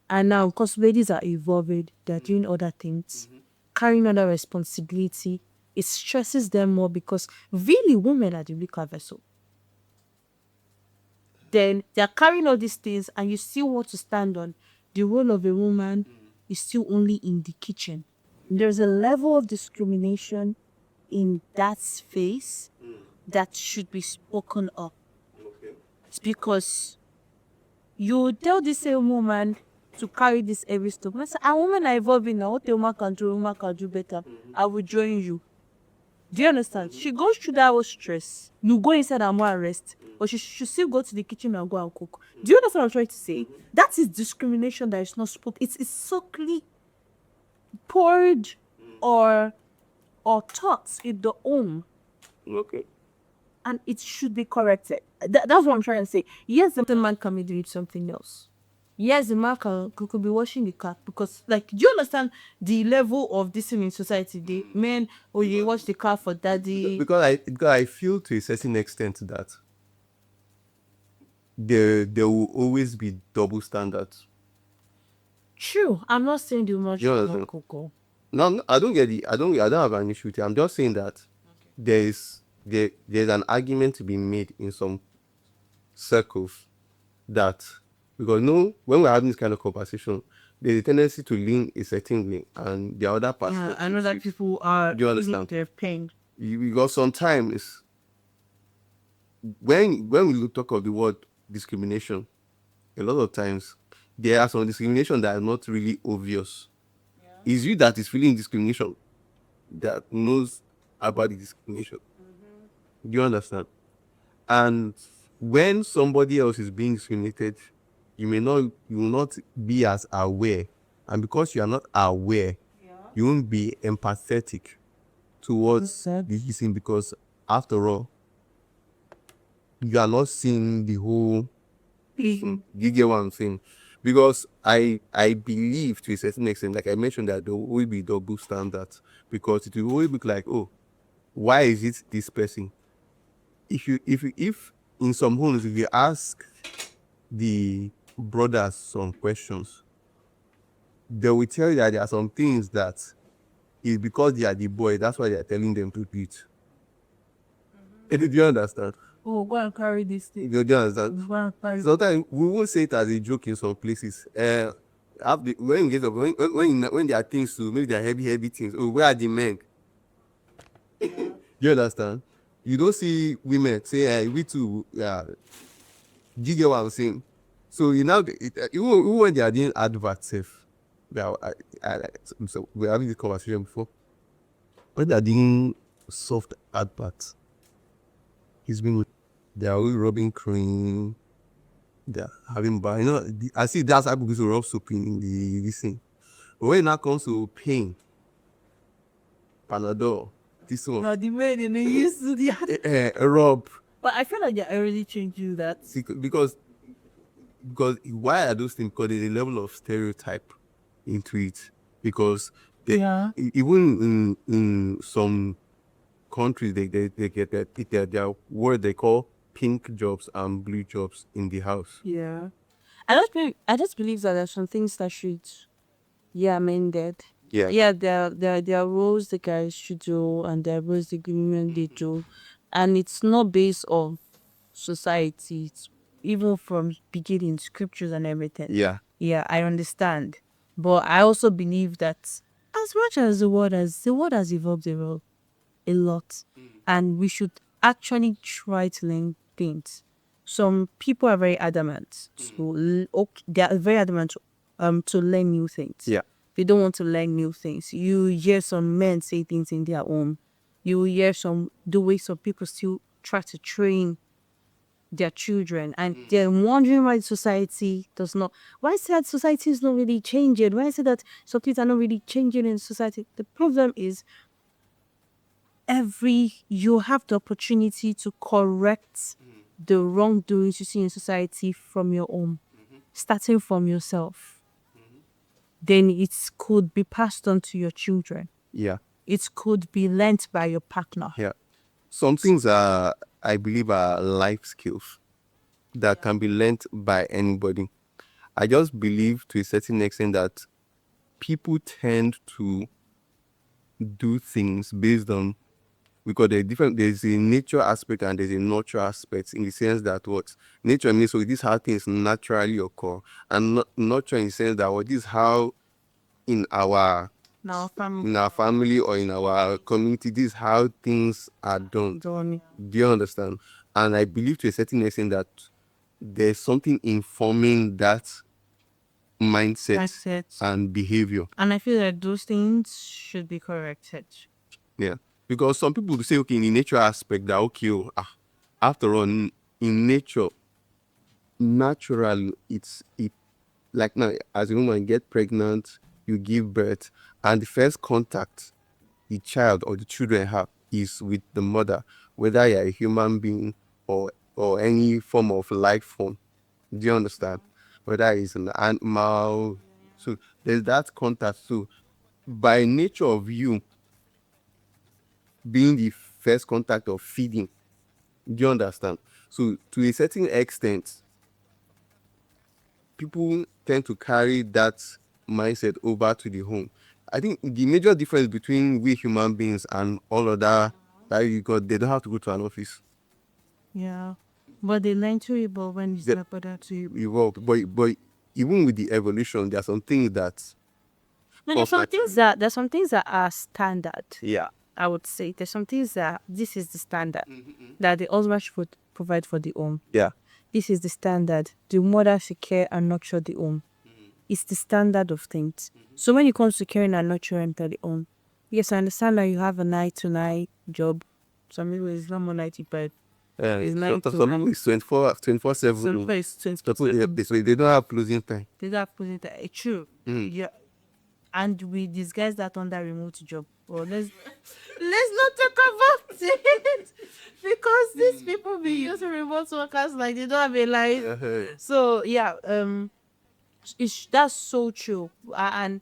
And now, because ladies are evolving, they're doing other things, carrying other responsibility, it stresses them more because really women are the weaker vessel. Then they're carrying all these things and you still want to stand on the role of a woman is still only in the kitchen. There's a level of discrimination in that space that should be spoken of. It's because you tell this same woman to carry this every stuff. I say, a woman are evolving now. What a woman can do better. I will join you. Do you understand? She goes through that whole stress. You go inside and more rest, but she should still go to the kitchen and go and cook. Do you understand what I'm trying to say? That is discrimination that is not spoken. It's subtly poured or taught in the home. Okay. And it should be corrected. That's what I'm trying to say. Yes, the man can be doing something else. Yes, the man could be washing the car because, like, do you understand the level of this in society? The men, you wash the car for daddy. Because I feel to a certain extent that there will always be double standards. True. I'm not saying the woman should Yeah. not cook. No, I don't get it. I don't have an issue with it. I'm just saying that there's an argument to be made in some circles that, because when we're having this kind of conversation, there's a tendency to lean a certain way, and the other part. Yeah, I know that people are. Do you understand? Their pain. Because sometimes when we talk of the word discrimination, a lot of times there are some discrimination that are not really obvious. Yeah. It's you that is feeling discrimination that knows about the discrimination. Do you understand? And when somebody else is being discriminated, you will not be as aware. And because you are not aware, you won't be empathetic towards the reason, because after all, you are not seeing the whole. You get what I'm saying? Because I believe to a certain extent, like I mentioned, that there will be double standards, because it will always look like, oh, why is it this person? If in some homes, if you ask the brothers some questions, they will tell you that there are some things that is because they are the boy, that's why they are telling them to do it. Do you understand? Oh, go and carry this thing. Do you understand? Go and carry. Sometimes we won't say it as a joke in some places. When there are things to, maybe they are heavy things. Oh, where are the men? You understand? You don't see women say, hey, we too. Do you get what I'm saying? So even when they are doing adverts, so we're having this conversation before. When they are doing soft adverts, they are always rubbing cream. They are having I see that's how people rub soap in this thing. But when it now comes to pain, Panadol, this one. No, the men they used to the rub. But I feel like they're already changing that. Because why are those things? Because there's a level of stereotype into it. Because even in some countries, they get their what they call pink jobs and blue jobs in the house. Yeah. I just believe that there's some things that should amended. Yeah. Yeah, there are rules the guys should do and there are rules the women they do. And it's not based on society. It's even from beginning, scriptures and everything. Yeah. Yeah, I understand. But I also believe that as much as the world has evolved a lot, and we should actually try to learn things. Some people are very adamant they are very adamant to learn new things. Yeah. They don't want to learn new things. You hear some men say things in their home. You hear the way some people still try to train their children, and they're wondering why society does not. Why is that society is not really changing? Why is it that some things are not really changing in society? The problem is you have the opportunity to correct the wrongdoings you see in society from your own, starting from yourself. Then it could be passed on to your children. Yeah. It could be learnt by your partner. Yeah. Some things are I believe are life skills that can be learnt by anybody. I just believe to a certain extent that people tend to do things based on, because there's a nature aspect and there's a nurture aspect, in the sense that what nature means, so this is how things naturally occur, and nurture in the sense that what this is how in our Now, family. in our family or in our community, this is how things are done. Done. Do you understand? And I believe to a certain extent that there's something informing that mindset and behavior. And I feel that those things should be corrected. Yeah. Because some people say, okay, in the nature aspect, that okay, after all, in nature, natural, it like now, as a woman get pregnant, you give birth, and the first contact the child or the children have is with the mother, whether you're a human being or any form of life form. Do you understand? Whether it's an animal, so there's that contact. So by nature of you being the first contact of feeding, do you understand? So to a certain extent, people tend to carry that mindset over to the home. I think the major difference between we human beings and all other, that you got, they don't have to go to an office. Yeah. But they learn to evolve when it's They not better to evolve. But even with the evolution, there are some things that No, there's some things that are standard. Yeah. I would say there's some things that this is the standard that the husband should provide for the home. Yeah. This is the standard. The mother should care and nurture the home. It's the standard of things. So when it comes to caring and nurturing the home, yes, I understand that you have a 9 to 9 job. Some people it's not more 90, but it's 9 to some people it's 24/7. some people it's 20. So they don't have closing time. They don't have put it true. Yeah. And we disguise that under remote job. Well, let's not talk about it because these people be using remote workers like they don't have a life. So yeah, that's so true. And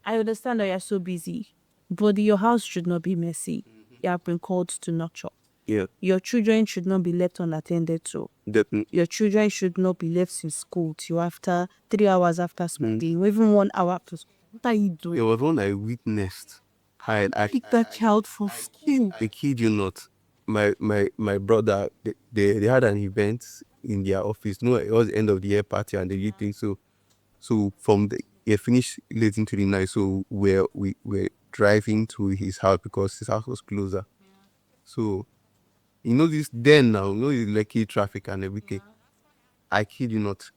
I understand that you're so busy, but your house should not be messy. You have been called to nurture. Yeah. Your children should not be left unattended to. Definitely. Your children should not be left in school till after 3 hours after school, or even 1 hour after school. What are you doing? There was one I witnessed. I Pick that child from school. I kid you not. My brother, they had an event in their office. No, it was the end of the year party, and they did things. So from the it finished late into the night. So we were driving to his house because his house was closer. So you know this then now, you know the Lekki traffic and everything. I kid you not.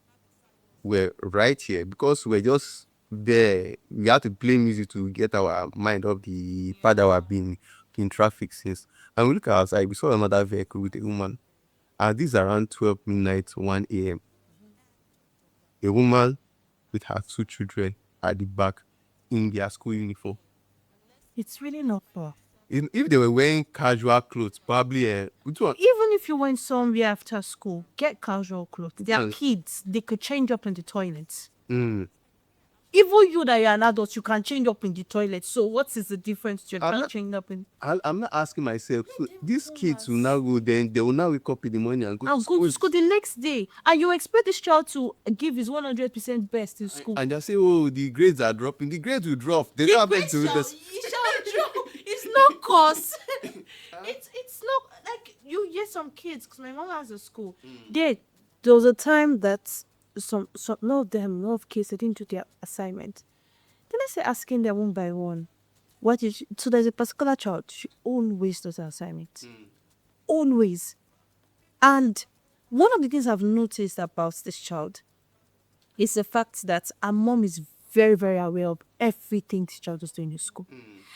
We're right here because we're just there. We had to play music to get our mind off the fact that we've been in traffic since. And we look outside, we saw another vehicle with a woman. And this is around 12 midnight, 1 a.m. A woman with her 2 children at the back in their school uniform. It's really not far. If they were wearing casual clothes, probably which one? Even if you went somewhere after school, get casual clothes. They are Mm. kids. They could change up in the toilets. Mm. Even you that you're an adult, you can change up in the toilet. So what is the difference? You I'm can not- change up in I'm not asking myself. So these kids will now go, then they will now wake up in the morning and go and to go school. to school the next day. And you expect this child to give his 100% best in school. And they say, oh, the grades are dropping. The grades will drop. They don't have anything to do this. It's not cause. it's not like you hear some kids because my mom has a school. There was a time that some lot of kids they didn't do their assignment. Then I say asking them one by one, what is so there's a particular child she always does her assignment. Always. And one of the things I've noticed about this child is the fact that her mom is very, very aware of everything this child is doing in school.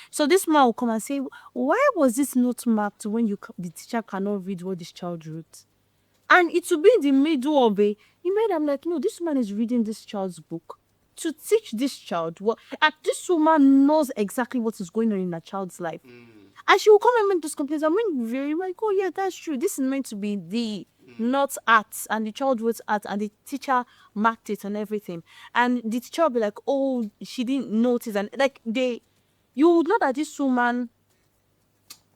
So this man will come and say, why was this not marked when the teacher cannot read what this child wrote? And it will be in the middle of a, I'm like, no, this man is reading this child's book to teach this child what, and this woman knows exactly what is going on in a child's life. And she will come and make those complaints. I mean, very like, oh yeah, that's true. This is meant to be the not arts, and the child wrote art, and the teacher marked it and everything. And the teacher will be like, oh, she didn't notice, and like you would know that this woman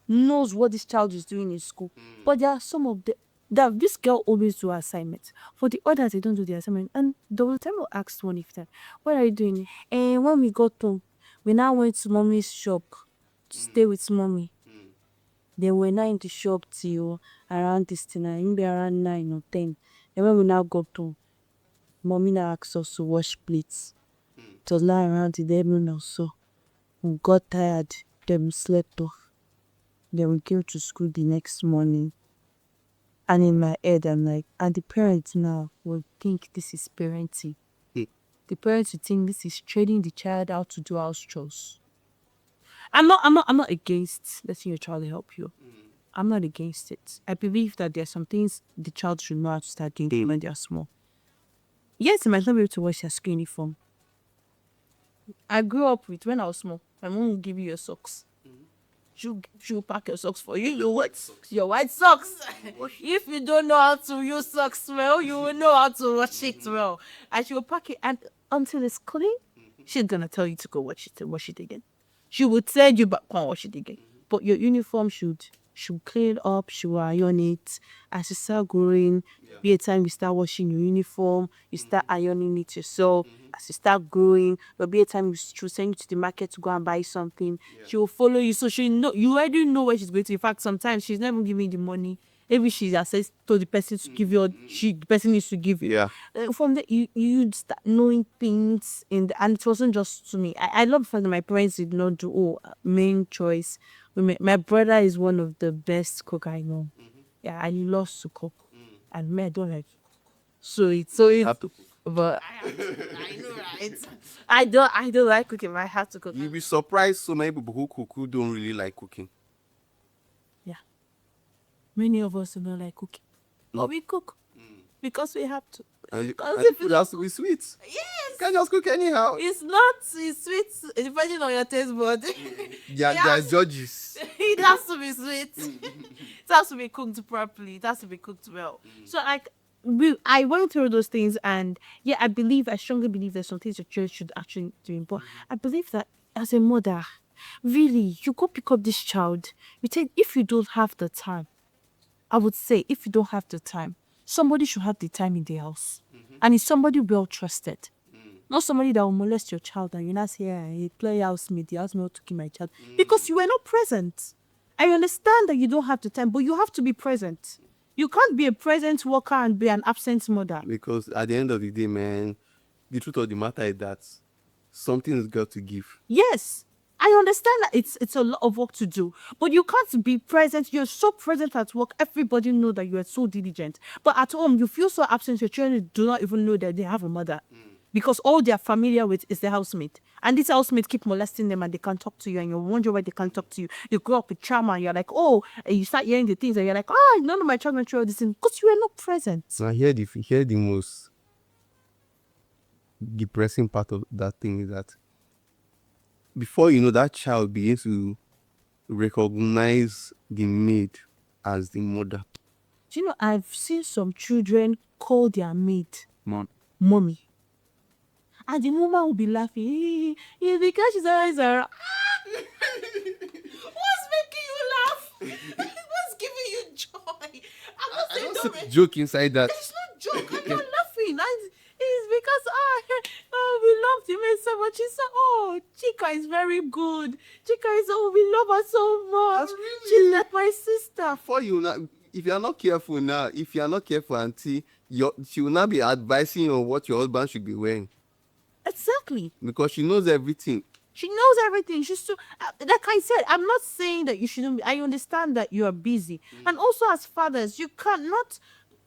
knows what this child is doing in school. But there are some of the that this girl always do assignments. For the others, they don't do the assignment. And the whole time will ask one of them, what are you doing? And when we got home, we now went to mommy's shop to stay with mommy. They were now in the shop till around this thing, maybe around 9 or 10. And when we now got home, mommy now asked us to wash plates. It was now around 11 or so. We got tired, then we slept off. Then we came to school the next morning. And in my head, I'm like, and the parents now will think this is parenting. The parents will think this is training the child how to do house chores. I'm not against letting your child help you. I'm not against it. I believe that there are some things the child should know how to start doing when they are small. Yes, they might not be able to wash their school uniform. I grew up with, when I was small, my mom will give you your socks. She'll pack your socks for you. Your white socks. If you don't know how to use socks well, you will know how to wash it well. And she will pack it, and until it's clean, she's gonna tell you to go wash it again. She would send you back and wash it again. But your uniform should clean up, she will iron it. As you start growing, be a time you start washing your uniform, you start ironing it yourself. As you start growing, there'll be a time she'll send you to the market to go and buy something. She will follow you, so she know you already know where she's going to. In fact, sometimes she's not even giving you the money. Maybe she's access to the person to give you, or the person needs to give you. Yeah. From there, you start knowing things and it wasn't just to me. I love the fact that my parents did not do main choice. My brother is one of the best cook I know. Yeah, I love to cook, and me, I don't like to cook. So it's Have to cook. but I know, right? I don't like cooking, but I have to cook. You'll be surprised so many people who cook who don't really like cooking. Yeah, many of us do not like cooking, but we cook because we have to. And Because and if food has to be sweet. Yes, You can't just cook anyhow. it's not. It's sweet depending on your taste bud. Yeah, Yeah. there are judges. It has to be sweet. It has to be cooked properly. It has to be cooked well. So like I went through those things, and yeah, I strongly believe that some things your church should actually do. But I believe that as a mother, really, you go pick up this child. You take, if you don't have the time, I would say if you don't have the time, somebody should have the time in the house. And it's somebody well trusted. Not somebody that will molest your child and you're not here, you play housemaid, the housemaid to keep my child. Because you were not present. I understand that you don't have the time, but you have to be present. You can't be a present worker and be an absent mother. Because at the end of the day, man, the truth of the matter is that something has got to give. Yes, I understand that it's a lot of work to do, but you can't be present. You're so present at work. Everybody know that you are so diligent. But at home, you feel so absent. Your children do not even know that they have a mother. Because all they are familiar with is the housemate. And this housemate keep molesting them and they can't talk to you and you wonder why they can't talk to you. You grow up with trauma and you're like, oh, and you start hearing the things and you're like, oh, none of my children went through all this thing because you were not present. So here the most depressing part of that thing is that before you know, that child begins to recognize the maid as the mother. Do you know, I've seen some children call their maid Mom. mommy. And the woman will be laughing. It's because she's always around. What's making you laugh? What's giving you joy? I'm not saying don't make Joke inside that. It's not joke. I'm not laughing. It's because we love the maid so much. She said, oh, Chika is very good. Chika is, oh, we love her so much. Really? She's like my sister. Before you now, if you are not careful now, auntie, she will not be advising you on what your husband should be wearing. Exactly. Because she knows everything. She knows everything. She's so, like I said, I'm not saying that you shouldn't be. I understand that you are busy. And also as fathers, you cannot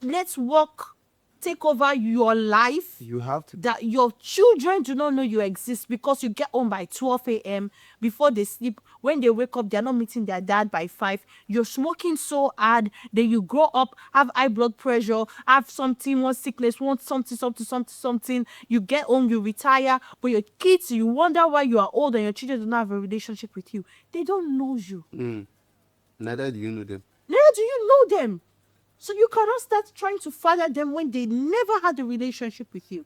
let work take over your life. You have to. That your children do not know you exist because you get home by 12 a.m. before they sleep. When they wake up, they're not meeting their dad by 5. You're smoking so hard. Then you grow up, have high blood pressure, have something, one sickness, want something. You get home, you retire, but your kids, you wonder why you are old and your children do not have a relationship with you. They don't know you. Neither do you know them. Neither do you know them. So you cannot start trying to father them when they never had a relationship with you.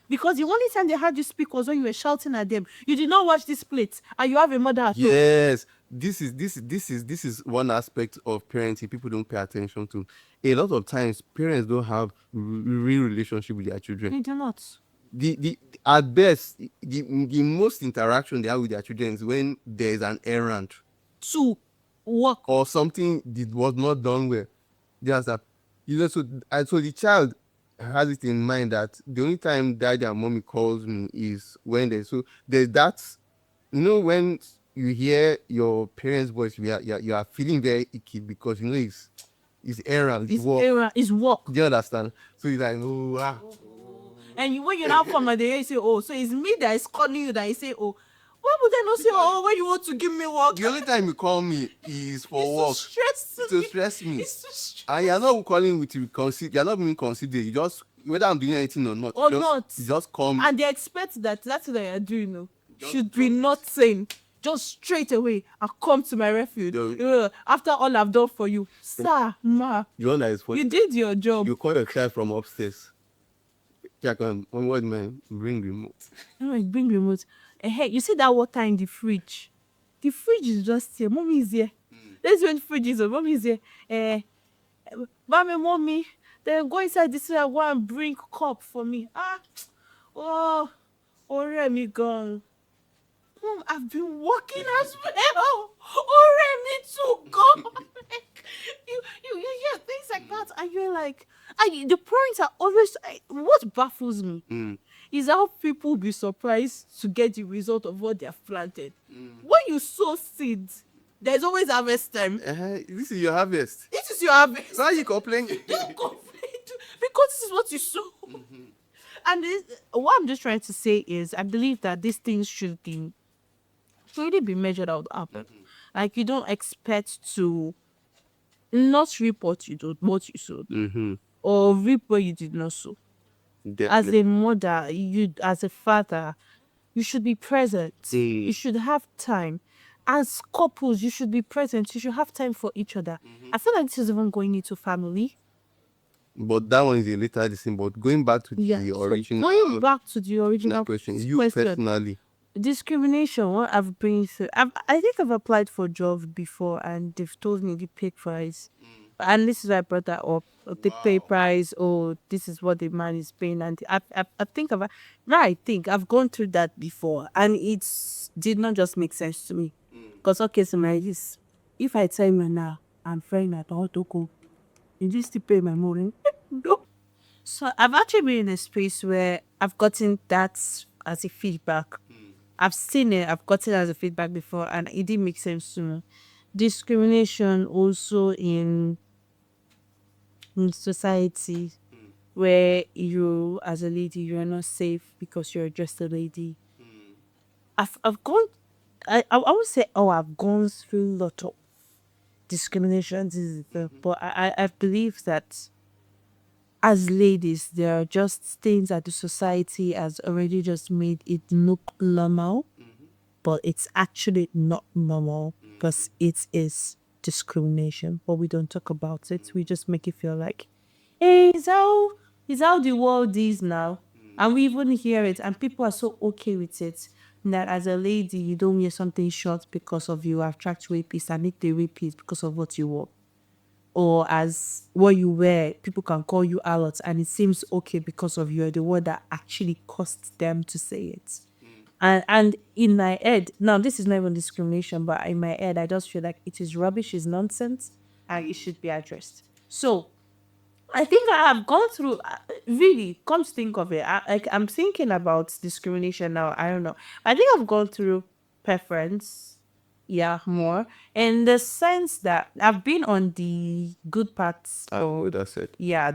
Because the only time they heard you speak was when you were shouting at them. You did not wash this plate and you have a mother at home. Yes. this is one aspect of parenting people don't pay attention to. A lot of times, parents don't have real relationship with their children. They do not. The at best, the most interaction they have with their children is when there is an errand To work. or something that was not done well. Just that, so the child has it in mind that the only time daddy and mommy calls me is when there's that, when you hear your parents' voice, you are feeling very icky because it's errand, It's work. error. It's work. Do you understand? So it's like, And when you now come and they say, oh, so it's me that is calling you, that you say, oh, why would I not say, oh, when you want to give me work? the only time you call me is for It's work. to stress To stress me. It's to stress. And you're not calling with you're not being considered. You just, whether I'm doing anything or not. You just call me. And they expect that that's what you're doing, should be not saying. Just straight away, I'll come to my refuge. After all I've done for you. Sir, ma, You know that is funny. you did your job. You call your child from upstairs. Yeah, come on, word man, bring remote. Bring remote. Hey, you see that water in the fridge? The fridge is just here. Mommy is here. That's when the fridge is on. Mommy is here. Mommy, then go inside this way. Go and bring cup for me. Oh, me gone. Mom, I've been working as well. Me too, God. you hear things like that, and you're like, the parents are always. What baffles me is how people be surprised to get the result of what they have planted. When you sow seeds, there's always harvest time. This is your harvest. This is your harvest. Why are you complaining? Don't complain, because this is what you sow. And what I'm just trying to say is, I believe that these things should really be measured out up. Like, you don't expect to not reap what you sowed, or reap what you did not sow. As a mother, as a father, you should be present. You should have time. As couples, you should be present. You should have time for each other. I feel like this is even going into family. But that one is a later thing. But going back to the original. Going back to the original question, personally. Discrimination, what I've been through. I think I've applied for a job before, and they've told me the pay price. And this is why I brought that up. The pay price, this is what the man is paying. And I think I've gone through that before, and it did not just make sense to me. Because, okay, so like this, if I tell you now, I'm pregnant, I want to go, you just still pay my money? No. So I've actually been in a space where I've gotten that as a feedback. I've seen it, I've gotten it as a feedback before, and it didn't make sense to me. Discrimination also in society, where you, as a lady, you're not safe because you're just a lady. I've gone, I would say, I've gone through a lot of discrimination, but I believe that as ladies, there are just things that the society has already just made it look normal, but it's actually not normal, because it is discrimination. But we don't talk about it. We just make it feel like, hey, it's how the world is now. And we even hear it, and people are so okay with it that as a lady, you don't wear something short because of you attract rapists, and if they rapist because of what you wear. Or as what you wear, people can call you harlot, and it seems okay because of you're the one that actually caused them to say it. And in my head, now this is not even discrimination, but in my head, I just feel like it is rubbish, it's nonsense, and it should be addressed. So I think I have gone through, really, come to think of it, I'm thinking about discrimination now. I don't know. I think I've gone through preference, more, in the sense that I've been on the good parts. That's it. Yeah,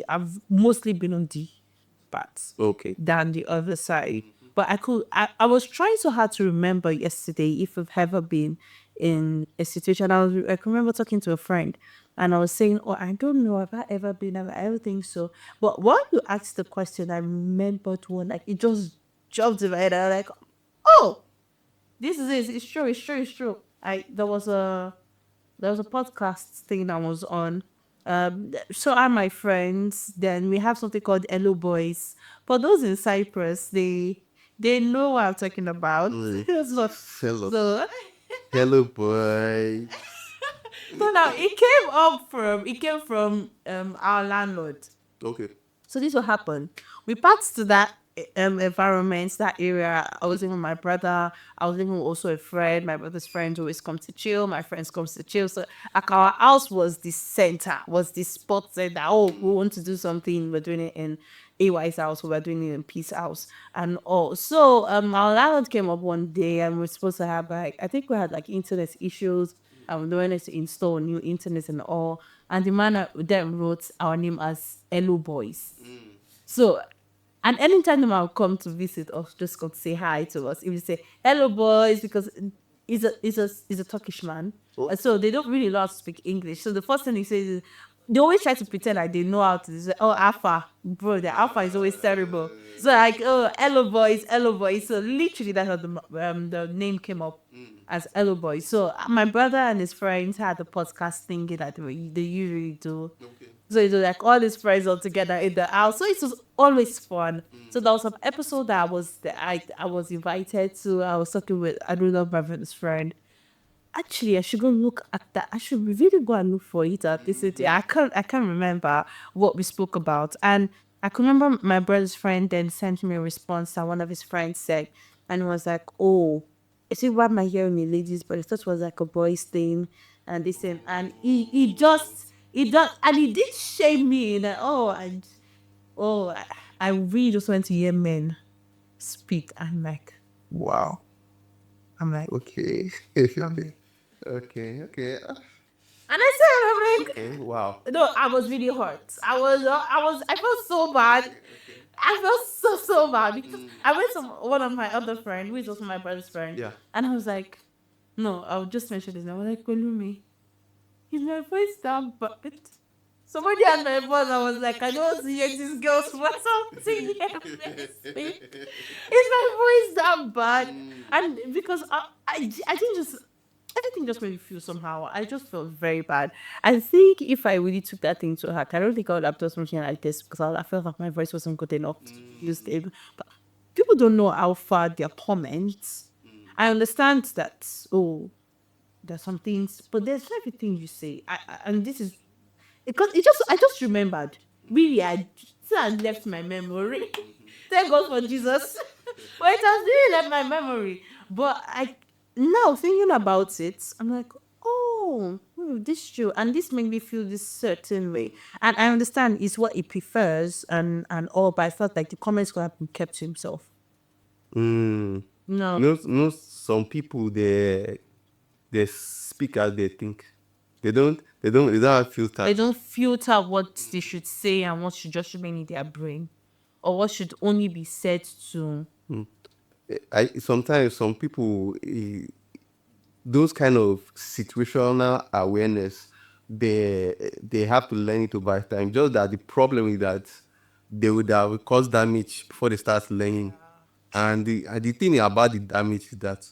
I've mostly been on the parts. Okay. Than the other side. But I was trying so hard to remember yesterday if I've ever been in a situation. I can remember talking to a friend, and I was saying, I don't know, have I ever been, I don't think so. But while you asked the question, I remembered one, like, it just jumped in my head. I was like, this is it. It's true. There was a podcast thing I was on. So are my friends. Then we have something called Hello Boys. For those in Cyprus, they know what I'm talking about. So Hello, boy. So now it came from our landlord. Okay. So this will happen. We passed to that environment, that area. I was living with my brother. I was living with also a friend. My brother's friend always comes to chill. My friends comes to chill. So like our house was the center, was the spot that oh we want to do something. We're doing it in AY's house. We're doing it in Peace house and all. So our landlord came up one day and we're supposed to have like I think we had like internet issues. They wanted to install new internet and all. And the man then wrote our name as Hello Boys. So, and anytime the man would come to visit us, just come to say hi to us, he would say Hello Boys because he's a Turkish man. And so they don't really know how to speak English. So the first thing he says is they always try to pretend like they know how to say, oh, Alpha, bro, the Alpha is always terrible. So like, oh, Hello Boys, Hello Boys. So literally that's how the name came up as Hello Boys. So my brother and his friends had the podcast thingy that they usually do. Okay. So it was like all these friends all together in the house. So it was always fun. So there was some episode that I was invited to. I was talking with another my brother's friend. Actually, I should go look at that. I should really go and look for it at this city. I can't remember what we spoke about. And I can remember my brother's friend then sent me a response that one of his friends said and was like, oh, is it why am I hearing me ladies? But I thought it was like a boys thing and this and he does and he did shame me that I really just went to hear men speak. Wow. I'm like Okay. Okay. Okay. and I said I'm like Okay. Wow. no, I was really hurt. I felt so bad. I felt so bad because I went to one of my other friends, who is also my brother's friend, Yeah. and I was like, no, I'll just mention this. I was like, Kolumi, is my voice down? But somebody had my voice. I was like, I don't see this girl's voice. I'm singing. Is my voice that bad? And because I didn't just everything just made me feel somehow. I just felt very bad. I think if I really took that thing to heart, I don't think I would have done something like this because I felt like my voice wasn't good enough to use it. But people don't know how far their comments. I understand that, oh, there's some things, but there's everything you say. And this is because I just remembered. Really, it had left my memory. Thank God for Jesus. But it has really left my memory. But I now thinking about it, I'm like, oh, this is true. And this made me feel this certain way. And I understand it's what he prefers and all, but I felt like the comments could have been kept to himself. Mm. No. Some people they speak as they think. They don't have filter. They don't filter what they should say and what should just remain in their brain. Or what should only be said to I sometimes some people those kind of situational awareness they have to learn it over time. Just that the problem is that they would have caused damage before they start learning. And the thing about the damage is that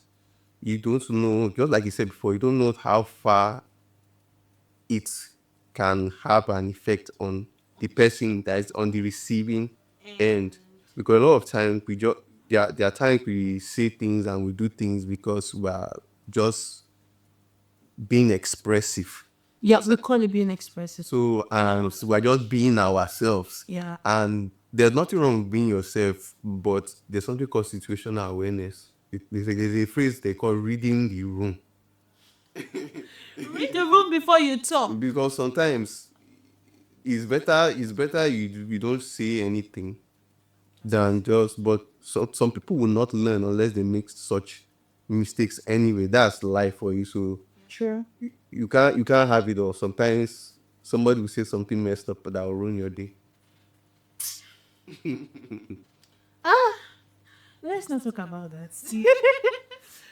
you don't know, just like you said before, you don't know how far it can have an effect on the person that is on the receiving end. Because a lot of times there are times we say things and we do things because we are just being expressive. yeah, we call it being expressive. So we're just being ourselves. Yeah. And there's nothing wrong with being yourself, but there's something called situational awareness. There's a phrase they call reading the room. Read the room before you talk. Because sometimes it's better you don't say anything than just, but some people will not learn unless they make such mistakes anyway. That's life for you. So True. you can't have it all. Sometimes somebody will say something messed up that will ruin your day. Let's not talk about that.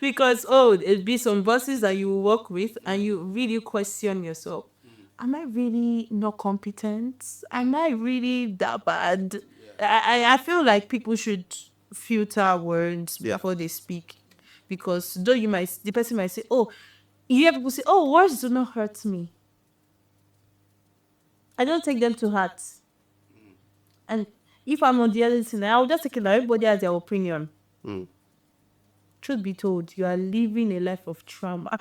Because it'd be some bosses that you work with and you really question yourself. Am I really not competent? Am I really that bad? I feel like people should filter words Yeah. before they speak. Because though the person might say, oh, you hear people say, oh, words do not hurt me. I don't take them to heart. And if I'm on the other side, I'll just take it that everybody has their opinion. truth be told, you are living a life of trauma.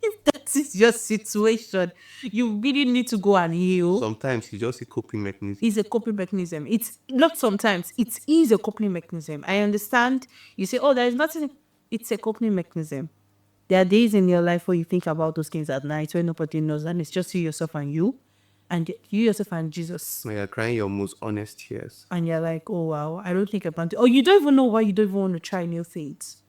If that is your situation, you really need to go and heal. Sometimes it's just a coping mechanism. It's a coping mechanism. It's not sometimes, it is a coping mechanism. I understand. You say, oh, there is nothing. It's a coping mechanism. There are days in your life where you think about those things at night where nobody knows, and it's just you, yourself, and you yourself and Jesus. When you're crying your most honest tears. And you're like, oh wow, I don't think about it. Or you don't even know why you don't even want to try new things.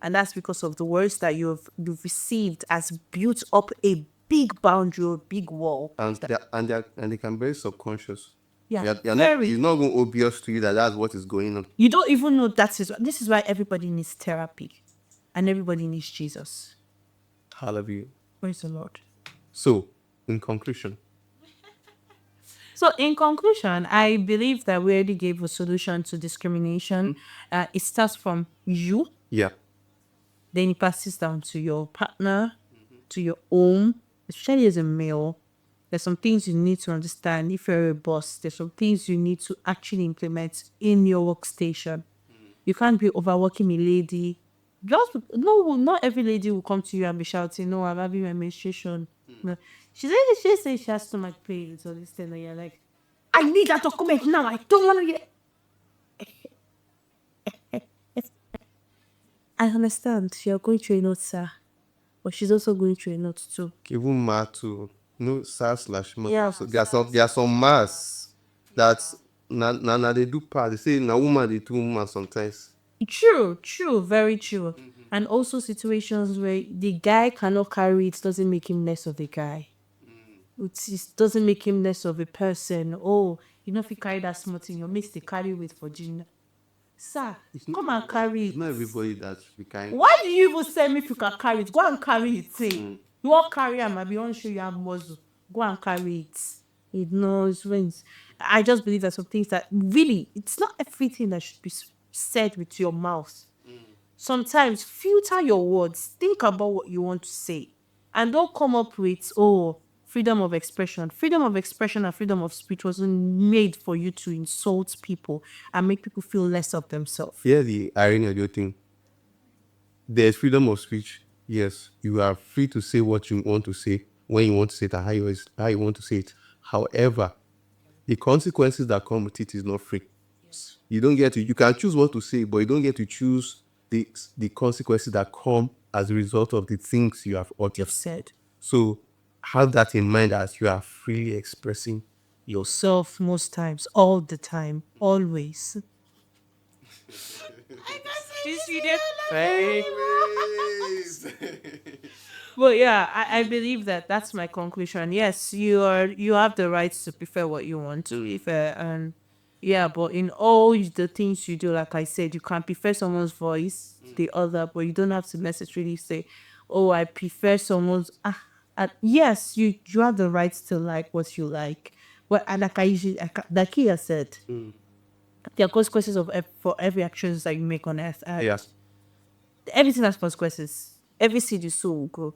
And that's because of the words that you've received as built up a big boundary or big wall. And they can be very subconscious. Yeah, it's not even obvious to you that that's what is going on. You don't even know this is why everybody needs therapy. And everybody needs Jesus. Hallelujah. Praise the Lord. So, in conclusion, I believe that we already gave a solution to discrimination. It starts from you. Yeah. Then it passes down to your partner, to your home, especially as a male. There's some things you need to understand. If you're a boss, there's some things you need to actually implement in your workstation. You can't be overworking a lady. Not every lady will come to you and be shouting, no, I'm having my menstruation. No. She says she has stomach pain, so this thing, and you're like, I need that document now. I don't want to get. I understand. You're going through a lot, sir. But she's also going through a lot too. Even ma too. No, SAR/ma. Yeah. So there are some mass that na they do part. They say na woman they do woman sometimes. True, very true. And also situations where the guy cannot carry it doesn't make him less of a guy. It doesn't make him less of a person. Oh, you know, if you carry that small thing, your mates they carry weight for Gina. Sir, come and carry it. It's not everybody that be kind. Why do you even say me if you can carry it? Go and carry it. Say. You won't carry it, maybe won't show you have muscle. Go and carry it. It knows wins. I just believe that some things that really, it's not everything that should be said with your mouth. Sometimes filter your words. Think about what you want to say. And don't come up with, freedom of expression. Freedom of expression and freedom of speech wasn't made for you to insult people and make people feel less of themselves. Here's the irony of your thing. There's freedom of speech. Yes, you are free to say what you want to say, when you want to say it, and how you want to say it. However, the consequences that come with it is not free. Yes. You can choose what to say, but you don't get to choose the consequences that come as a result of the things you have said. So have that in mind as you are freely expressing yourself most times, all the time, always. Well, yeah, I believe that's my conclusion. Yes, you have the right to prefer what you want to prefer, and yeah, but in all the things you do, like I said, you can prefer someone's voice, the other, but you don't have to necessarily say, oh, I prefer someone's. Yes, you have the right to like what you like. Well, and like like Kia said, there are consequences for every actions that you make on earth. yes. Everything has consequences. Every seed you sow will grow.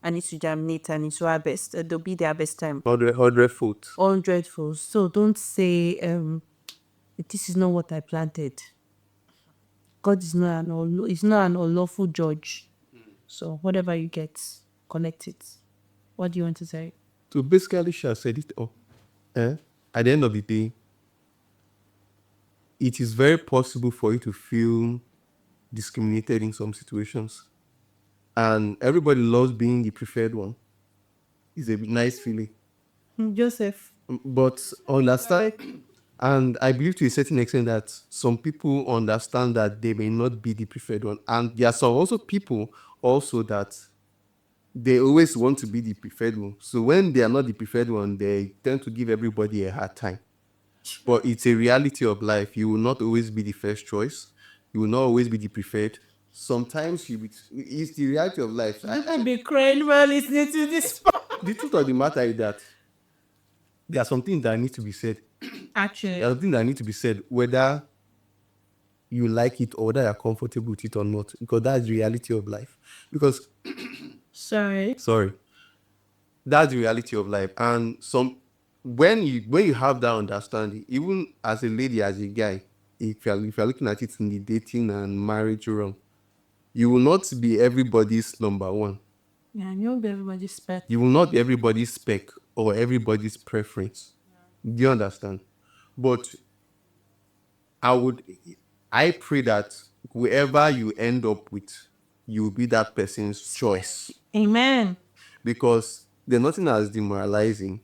And it to germinate and it will harvest. There'll be their best time. 100-fold. 100-fold. So don't say, this is not what I planted. God is not an unlawful judge. So whatever you get, connect it. What do you want to say? So basically, she has said it all. At the end of the day, it is very possible for you to feel discriminated in some situations. And everybody loves being the preferred one. It's a nice feeling. Joseph. But understand, and I believe to a certain extent that some people understand that they may not be the preferred one. And there are some also people also that they always want to be the preferred one. So when they are not the preferred one, they tend to give everybody a hard time. But it's a reality of life. You will not always be the first choice. You will not always be the preferred. Sometimes it's the reality of life. I'll be crying while listening to this. The truth of the matter is that there are some things that need to be said. Actually. There are things that need to be said, whether you like it or whether you're comfortable with it or not. Because that's the reality of life. Because Sorry. That's the reality of life. And when you have that understanding, even as a lady, as a guy, if you're looking at it in the dating and marriage realm, You will not be everybody's number one. Yeah, and you'll be everybody's spec. You will not be everybody's spec or everybody's preference. Do you understand? But I pray that whoever you end up with, you will be that person's choice. Amen. Because there's nothing as demoralizing.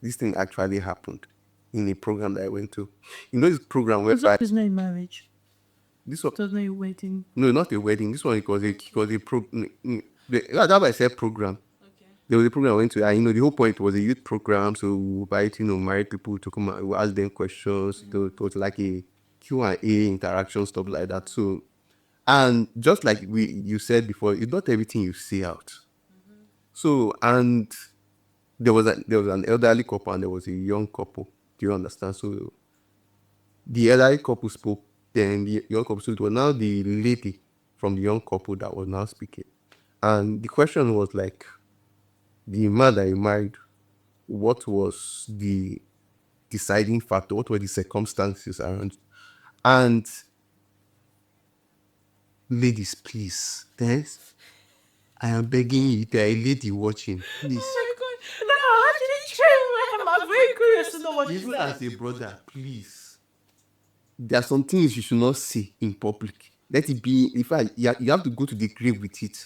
This thing actually happened in a program that I went to. You know this program where It's not a marriage. this one, It was not a wedding. no, not a wedding. This one it was a that's why I said program. Okay. There was a program I went to, and the whole point was a youth program. So we invite married people to come and we ask them questions. It was like a Q&A interaction, stuff like that. So, and just like you said before, it's not everything you say out. So, and there was an elderly couple and there was a young couple. Do you understand? So the elderly couple spoke, then the young couple spoke. It was now the lady from the young couple that was now speaking. And the question was like, the man that you married, what was the deciding factor? What were the circumstances around? And ladies, please, thanks. I am begging you, there are a lady watching. Please. Oh my God. No, I'm very curious to know what Even as a brother, please. There are some things you should not say in public. Let it be. In fact, you have to go to the grave with it.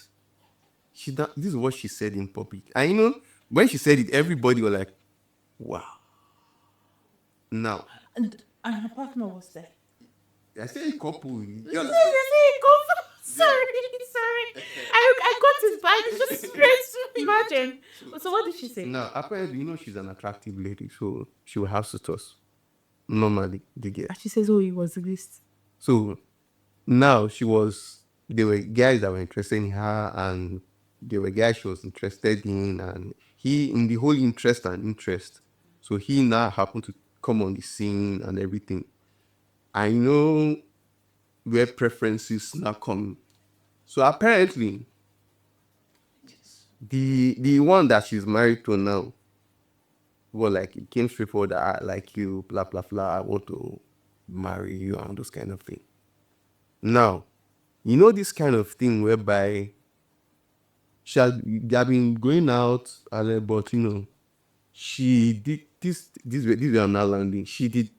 This is what she said in public. And when she said it, everybody was like, wow. Now, And her partner was there. I say a couple. Sorry. I got his back. Just straight. Imagine. So what did she say? Now, apparently, she's an attractive lady, so she will have suitors. Normally, they get. And she says, oh, he was released. So now there were guys that were interested in her, and there were guys she was interested in, and he in the whole interest. So he now happened to come on the scene and everything. I know where preferences now come. So apparently, the one that she's married to now, well, like it came straight forward that I like you, blah blah blah. I want to marry you and those kind of thing. Now, this kind of thing whereby they have been going out, but she did this were not landing. She did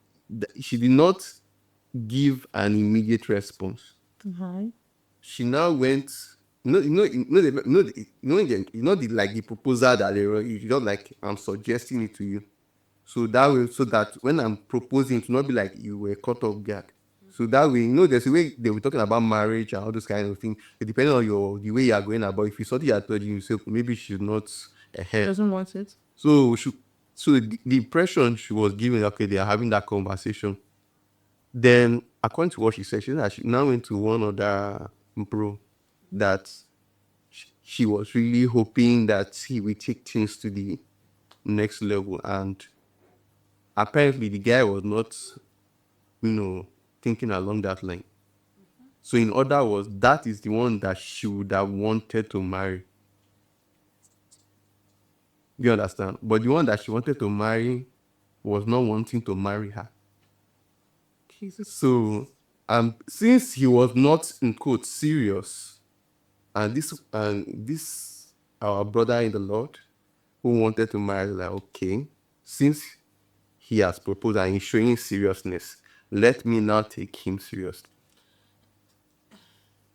not give an immediate response. Uh-huh. She now went. The proposal that they were. You don't like. I'm suggesting it to you, so that when I'm proposing, to not be like you were caught off guard. So that way, there's a way they were talking about marriage and all those kind of things. Depending on the way you are going about, if it's something you are told yourself, maybe she's not ahead. Doesn't want it. So the impression she was giving, okay, they are having that conversation. Then, according to what she said, she now went to one other bro that she was really hoping that he will take things to the next level. And apparently the guy was not, thinking along that line. So in other words, that is the one that she would have wanted to marry. You understand? But the one that she wanted to marry was not wanting to marry her. So, since he was not, in quote, serious, and this our brother in the Lord who wanted to marry, like, okay, since he has proposed and he's showing seriousness, let me now take him seriously.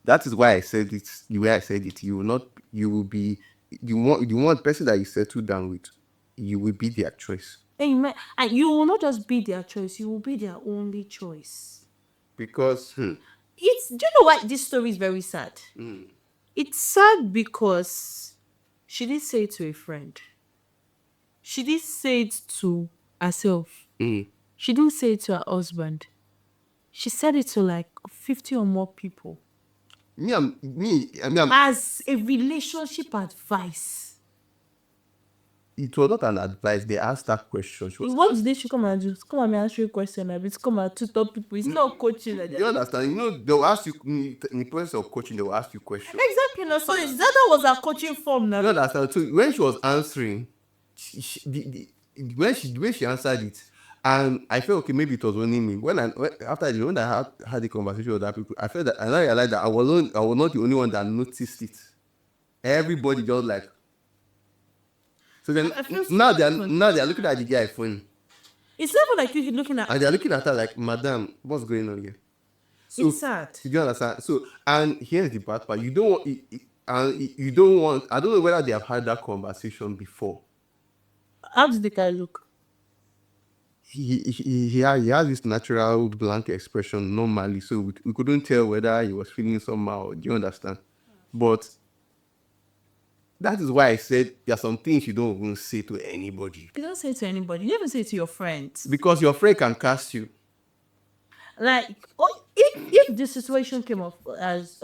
That is why I said it the way I said it. You will be the one person that you settle down with, you will be their choice. Amen. And you will not just be their choice, you will be their only choice. Because do you know why this story is very sad? It's sad because she didn't say it to a friend. She didn't say it to herself. She didn't say it to her husband. She said it to like 50 or more people. As a relationship advice. It was not an advice. They asked that question. What did she come and do? Come and answer a question. It's come and tutor people. It's not coaching like that. You understand? They'll ask you in the process of coaching. They will ask you questions. Exactly. No, so that was her coaching form now. You understand? So when she was answering, the way she answered it, And I felt okay, maybe it was only me. When I had the conversation with other people, I felt that and I realized that I was not the only one that noticed it. Everybody just like so then I feel now they're looking at the guy funny. It's never like you looking at. And they're looking at her like, Madam, what's going on here? So It's sad. do you understand? So and here's the bad part. You don't want and you don't want I don't know whether they have had that conversation before. How did the guy look? He has this natural blank expression normally, so we couldn't tell whether he was feeling somehow. Do you understand? But that is why I said there are some things you don't even say to anybody You don't say it to anybody. You never say it to your friends. because your friend can cast you. Like, oh, if this situation came up as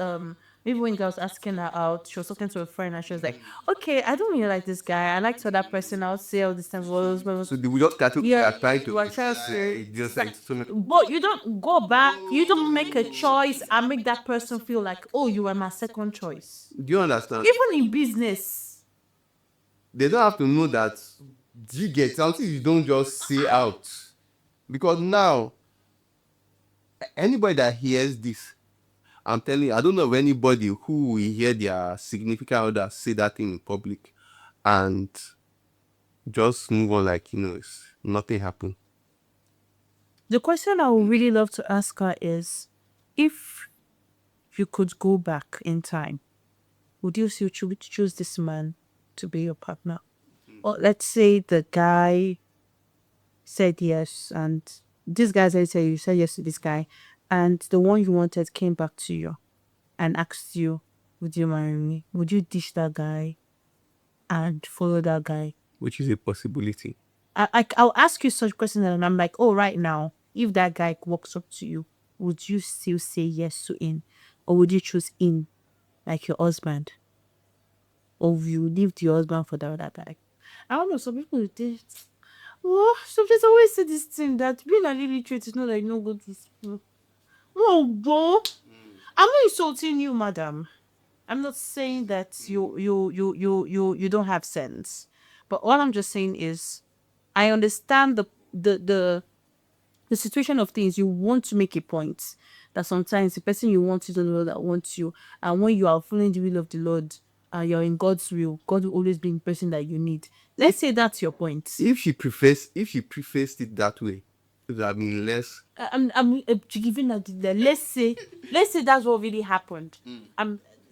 maybe when I was asking her out, she was talking to a friend and she was like, "Okay, I don't really like this guy. I like that person. I'll say all this time." So they will just start to Yeah, try to you are trying to just like but you don't go back. You don't make a choice and make that person feel like, oh, you were my second choice. do you understand? Even in business, They don't have to know that. Do you get something you don't just say out? Because now anybody that hears this, I'm telling you, I don't know of anybody who will hear their significant other say that thing in public and just move on like nothing happened. the question I would really love to ask her is, if you could go back in time, would you still choose this man to be your partner? Or let's say the guy said yes, and this guy said you said yes to this guy, and the one you wanted came back to you and asked you, "Would you marry me?" Would you ditch that guy and follow that guy? Which is a possibility. I'll ask you such questions, and I'm like, oh, right now, if that guy walks up to you, would you still say yes to him, or would you choose him like your husband, or will you leave your husband for the other guy? I don't know. Some people they, oh, some people always say this thing that being an illiterate is not like no good to school. No, bro, I'm not insulting you, madam. I'm not saying that you don't have sense, but all I'm just saying is I understand the situation of things. You want to make a point that sometimes the person you want is the Lord that wants you, and when you are following the will of the Lord, you're in God's will. God will always be the person that you need. Let's say that's your point. If she prefaced it that way, it would have been less. I'm giving a let's say that's what really happened.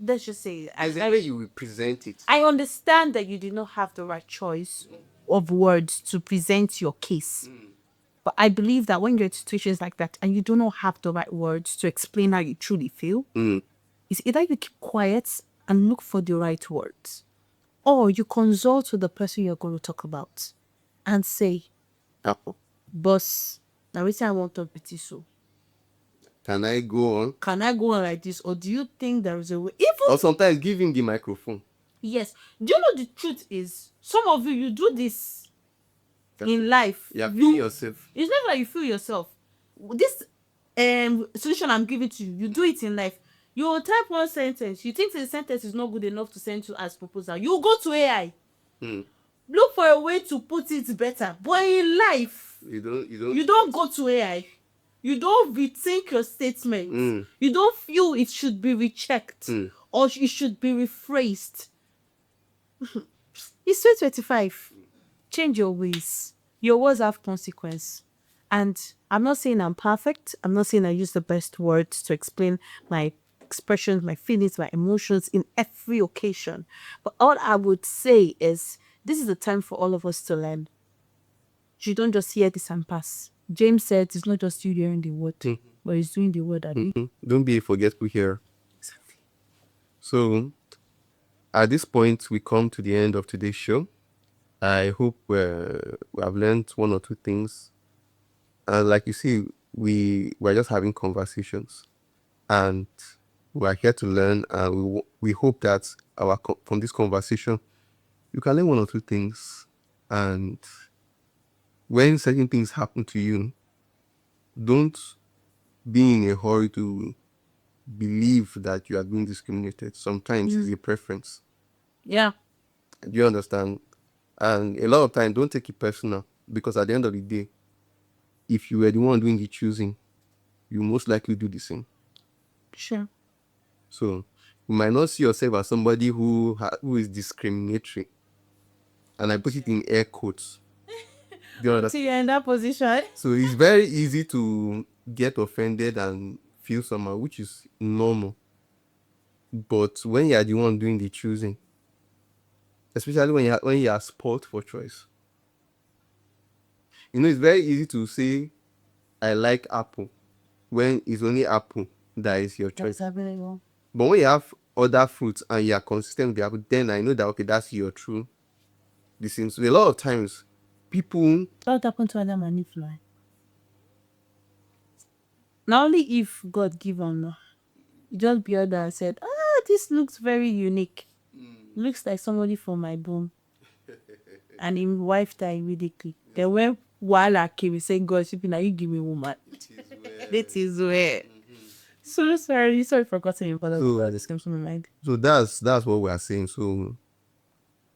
Let's just say As the way you will present it. I understand that you did not have the right choice of words to present your case. But I believe that when you're in situations like that and you do not have the right words to explain how you truly feel, it's either you keep quiet and look for the right words, or you consult with the person you're going to talk about and say, "Boss, now I want to be so. Can I go on? Can I go on like this? Or do you think there is a way?" Even Or sometimes give him the microphone. yes. Do you know the truth is some of you do this in life. You're feeling yourself. It's not like you feel yourself. This solution I'm giving to you, you do it in life. You will type one sentence. You think the sentence is not good enough to send to as proposal. You go to AI. Look for a way to put it better. But in life, you don't go to AI. You don't rethink your statement. You don't feel it should be rechecked or it should be rephrased. It's 2025. Change your ways. Your words have consequence. And I'm not saying I'm perfect. I'm not saying I use the best words to explain my expressions, my feelings, my emotions in every occasion. But all I would say is this is the time for all of us to learn. You don't just hear this and pass. James said it's not just you hearing the word, but it's doing the word. Don't be a forgetful hearer. Exactly. So, at this point, we come to the end of today's show. I hope we have learned one or two things. Like you see, we're just having conversations, and we are here to learn. And we hope that from this conversation, you can learn one or two things. And when certain things happen to you, don't be in a hurry to believe that you are being discriminated. Sometimes it's a preference. Yeah. Do you understand? And a lot of times, don't take it personal because at the end of the day, if you were the one doing the choosing, you most likely do the same. Sure. So you might not see yourself as somebody who is discriminatory, and I put it in air quotes. Do you Until you're in that position. So it's very easy to get offended and feel somehow, which is normal. But when you are the one doing the choosing, especially when you are spoiled for choice, it's very easy to say I like apple when it's only apple that is your choice. That's available. But when you have other fruits and you are consistent with the apple, then I know that okay, that's your true. This is so a lot of times people. What happened to Adam and Eve? Not only if God give them, you just be other and said, this looks very unique. Looks like somebody from my bone. And his wife died immediately. Then when Wale came, he said, God, now you give me woman. It is where. So sorry for cutting you, but this came to my mind. So that's what we are saying. So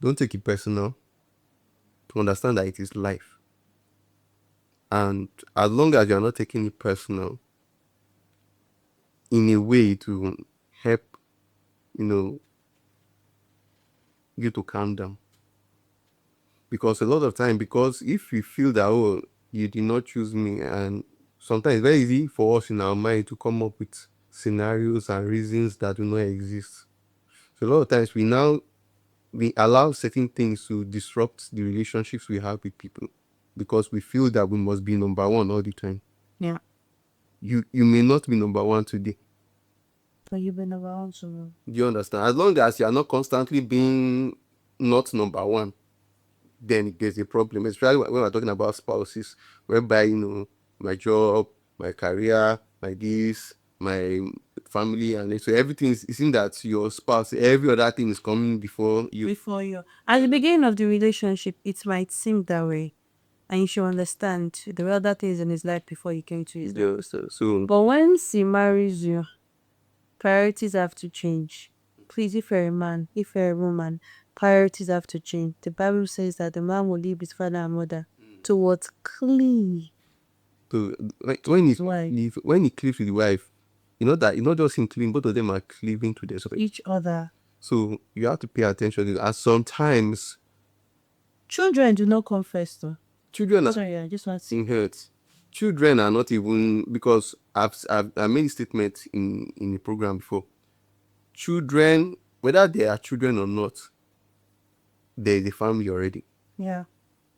don't take it personal. To understand that it is life. And as long as you're not taking it personal, in a way to help, you to calm down. Because a lot of time, because if we feel that, oh, you did not choose me, and sometimes it's very easy for us in our mind to come up with scenarios and reasons that do not exist. So a lot of times we allow certain things to disrupt the relationships we have with people because we feel that we must be number one all the time. Yeah. You may not be number one today. But you've been around so long. Do you understand? As long as you are not constantly being not number one, then there's a problem. Especially when we're talking about spouses, whereby, my job, my career, my this, my family, and so everything is, it seems that your spouse, every other thing is coming before you. Before you. At the beginning of the relationship, it might seem that way. And you should understand there were other things in his life before he came to his life. So But once he marries you, priorities have to change. Please, if you're a man, if you're a woman, priorities have to change. The Bible says that the man will leave his father and mother towards clean. So like when he cleaves with the wife, that it's not just him cleaving, both of them are cleaving to each other. So you have to pay attention to it. And sometimes children do not come first though. Children are sorry, I just want to hurt. Children are not even, because I made a statement in the program before. Children, whether they are children or not, there is a family already. Yeah.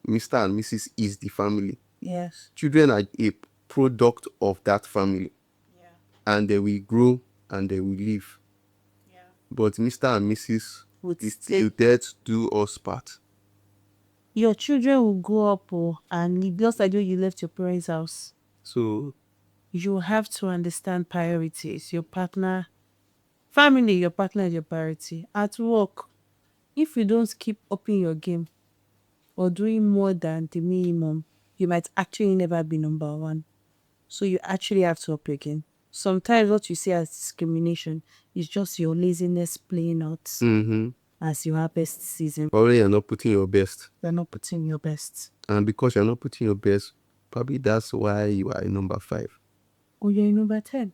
Mr. and Mrs. is the family. Yes. Children are a product of that family. Yeah. And they will grow and they will live. Yeah. But Mr. and Mrs. would is still there to do us part. Your children will grow up and live just like you left your parents' house. So you have to understand priorities. Your partner, family, your partner is your priority. At work, if you don't keep upping your game or doing more than the minimum, you might actually never be number one. So you actually have to up your game. Sometimes what you see as discrimination is just your laziness playing out as your best season. Probably you're not putting your best. You're not putting your best. And because you're not putting your best, probably that's why you are in number 5. Or you're in number 10.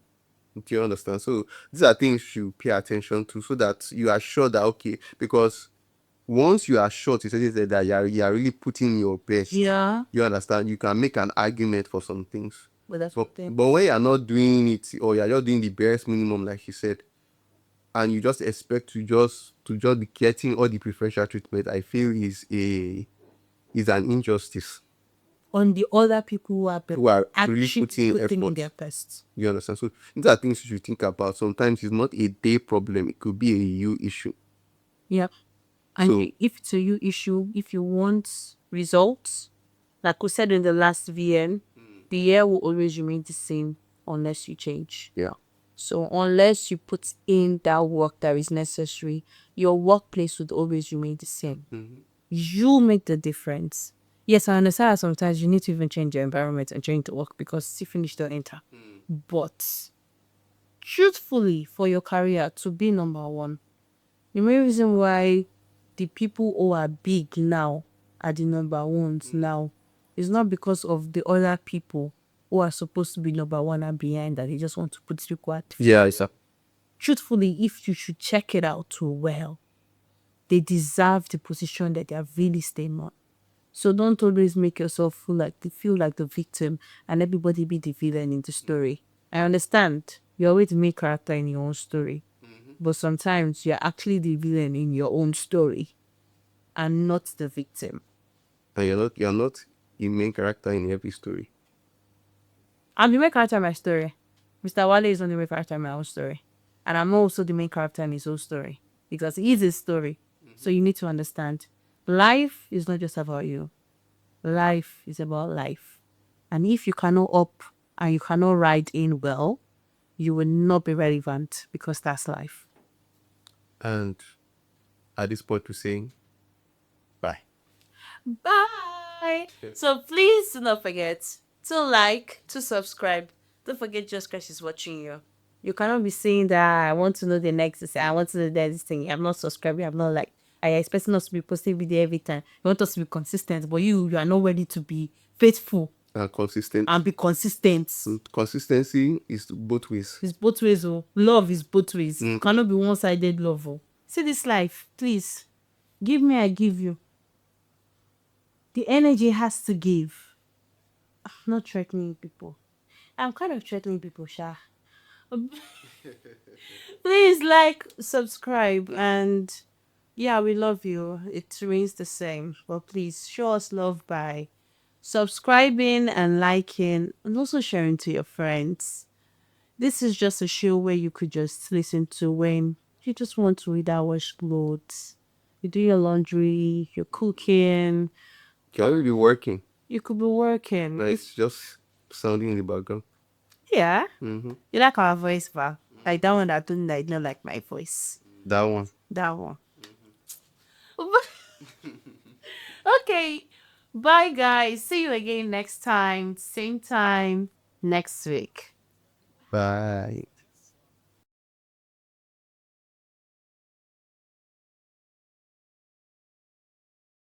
Do you understand? So these are things you pay attention to so that you are sure that, okay, because once you are sure to say that you are really putting your best, yeah, you understand, you can make an argument for some things. But when you're not doing it, or you're just doing the barest minimum, like she said, and you just expect to just be getting all the preferential treatment, I feel is an injustice on the other people who are really putting effort in their best. You understand? So these are things you should think about. Sometimes it's not a day problem; it could be a you issue. Yeah. And if it's a you issue, if you want results, like we said in the last VN, the year will always remain the same unless you change. Yeah. So unless you put in that work that is necessary, your workplace would always remain the same. You make the difference. Yes, I understand that sometimes you need to even change your environment and change the work because you finish the enter. But truthfully, for your career to be number one, the main reason why the people who are big now are the number ones now It's not because of the other people who are supposed to be number one and behind that they just want to put people at. Yeah, it's a Truthfully, if you should check it out too well, they deserve the position that they are really staying on. So don't always make yourself feel like the victim and everybody be the villain in the story. I understand you're always the main character in your own story, but sometimes you're actually the villain in your own story and not the victim. and you're not the main character in every story. I'm the main character in my story. Mr. Wale is not the main character in my own story. And I'm also the main character in his own story because he is his story. So you need to understand life is not just about you, life is about life. And if you cannot up and you cannot ride in well, you will not be relevant because that's life. And at this point, we're saying bye. Bye. So please do not forget to like, to subscribe. Don't forget just because she's watching you. You cannot be saying that I want to know the next thing. I want to know this thing. I'm not subscribing. I'm not like I expect us to be posting video every time. You want us to be consistent, but you are not ready to be faithful And consistent. and be consistent. Consistency is both ways. It's both ways. Oh. Love is both ways. Cannot be one-sided love. Oh. See this life, please. Give me, I give you. The energy has to give. I'm not threatening people. I'm kind of threatening people, Sha. Please like, subscribe, and yeah, we love you. It remains the same. But please show us love by subscribing and liking and also sharing to your friends. This is just a show where you could just listen to when you just want to without wash clothes. You do your laundry, you're cooking, You can always be working. you could be working. But it's just sounding in the background. Yeah. Mm-hmm. You like our voice, va? Like that one that did not like my voice. That one. That one. Okay. Bye, guys. See you again next time. Same time next week. Bye.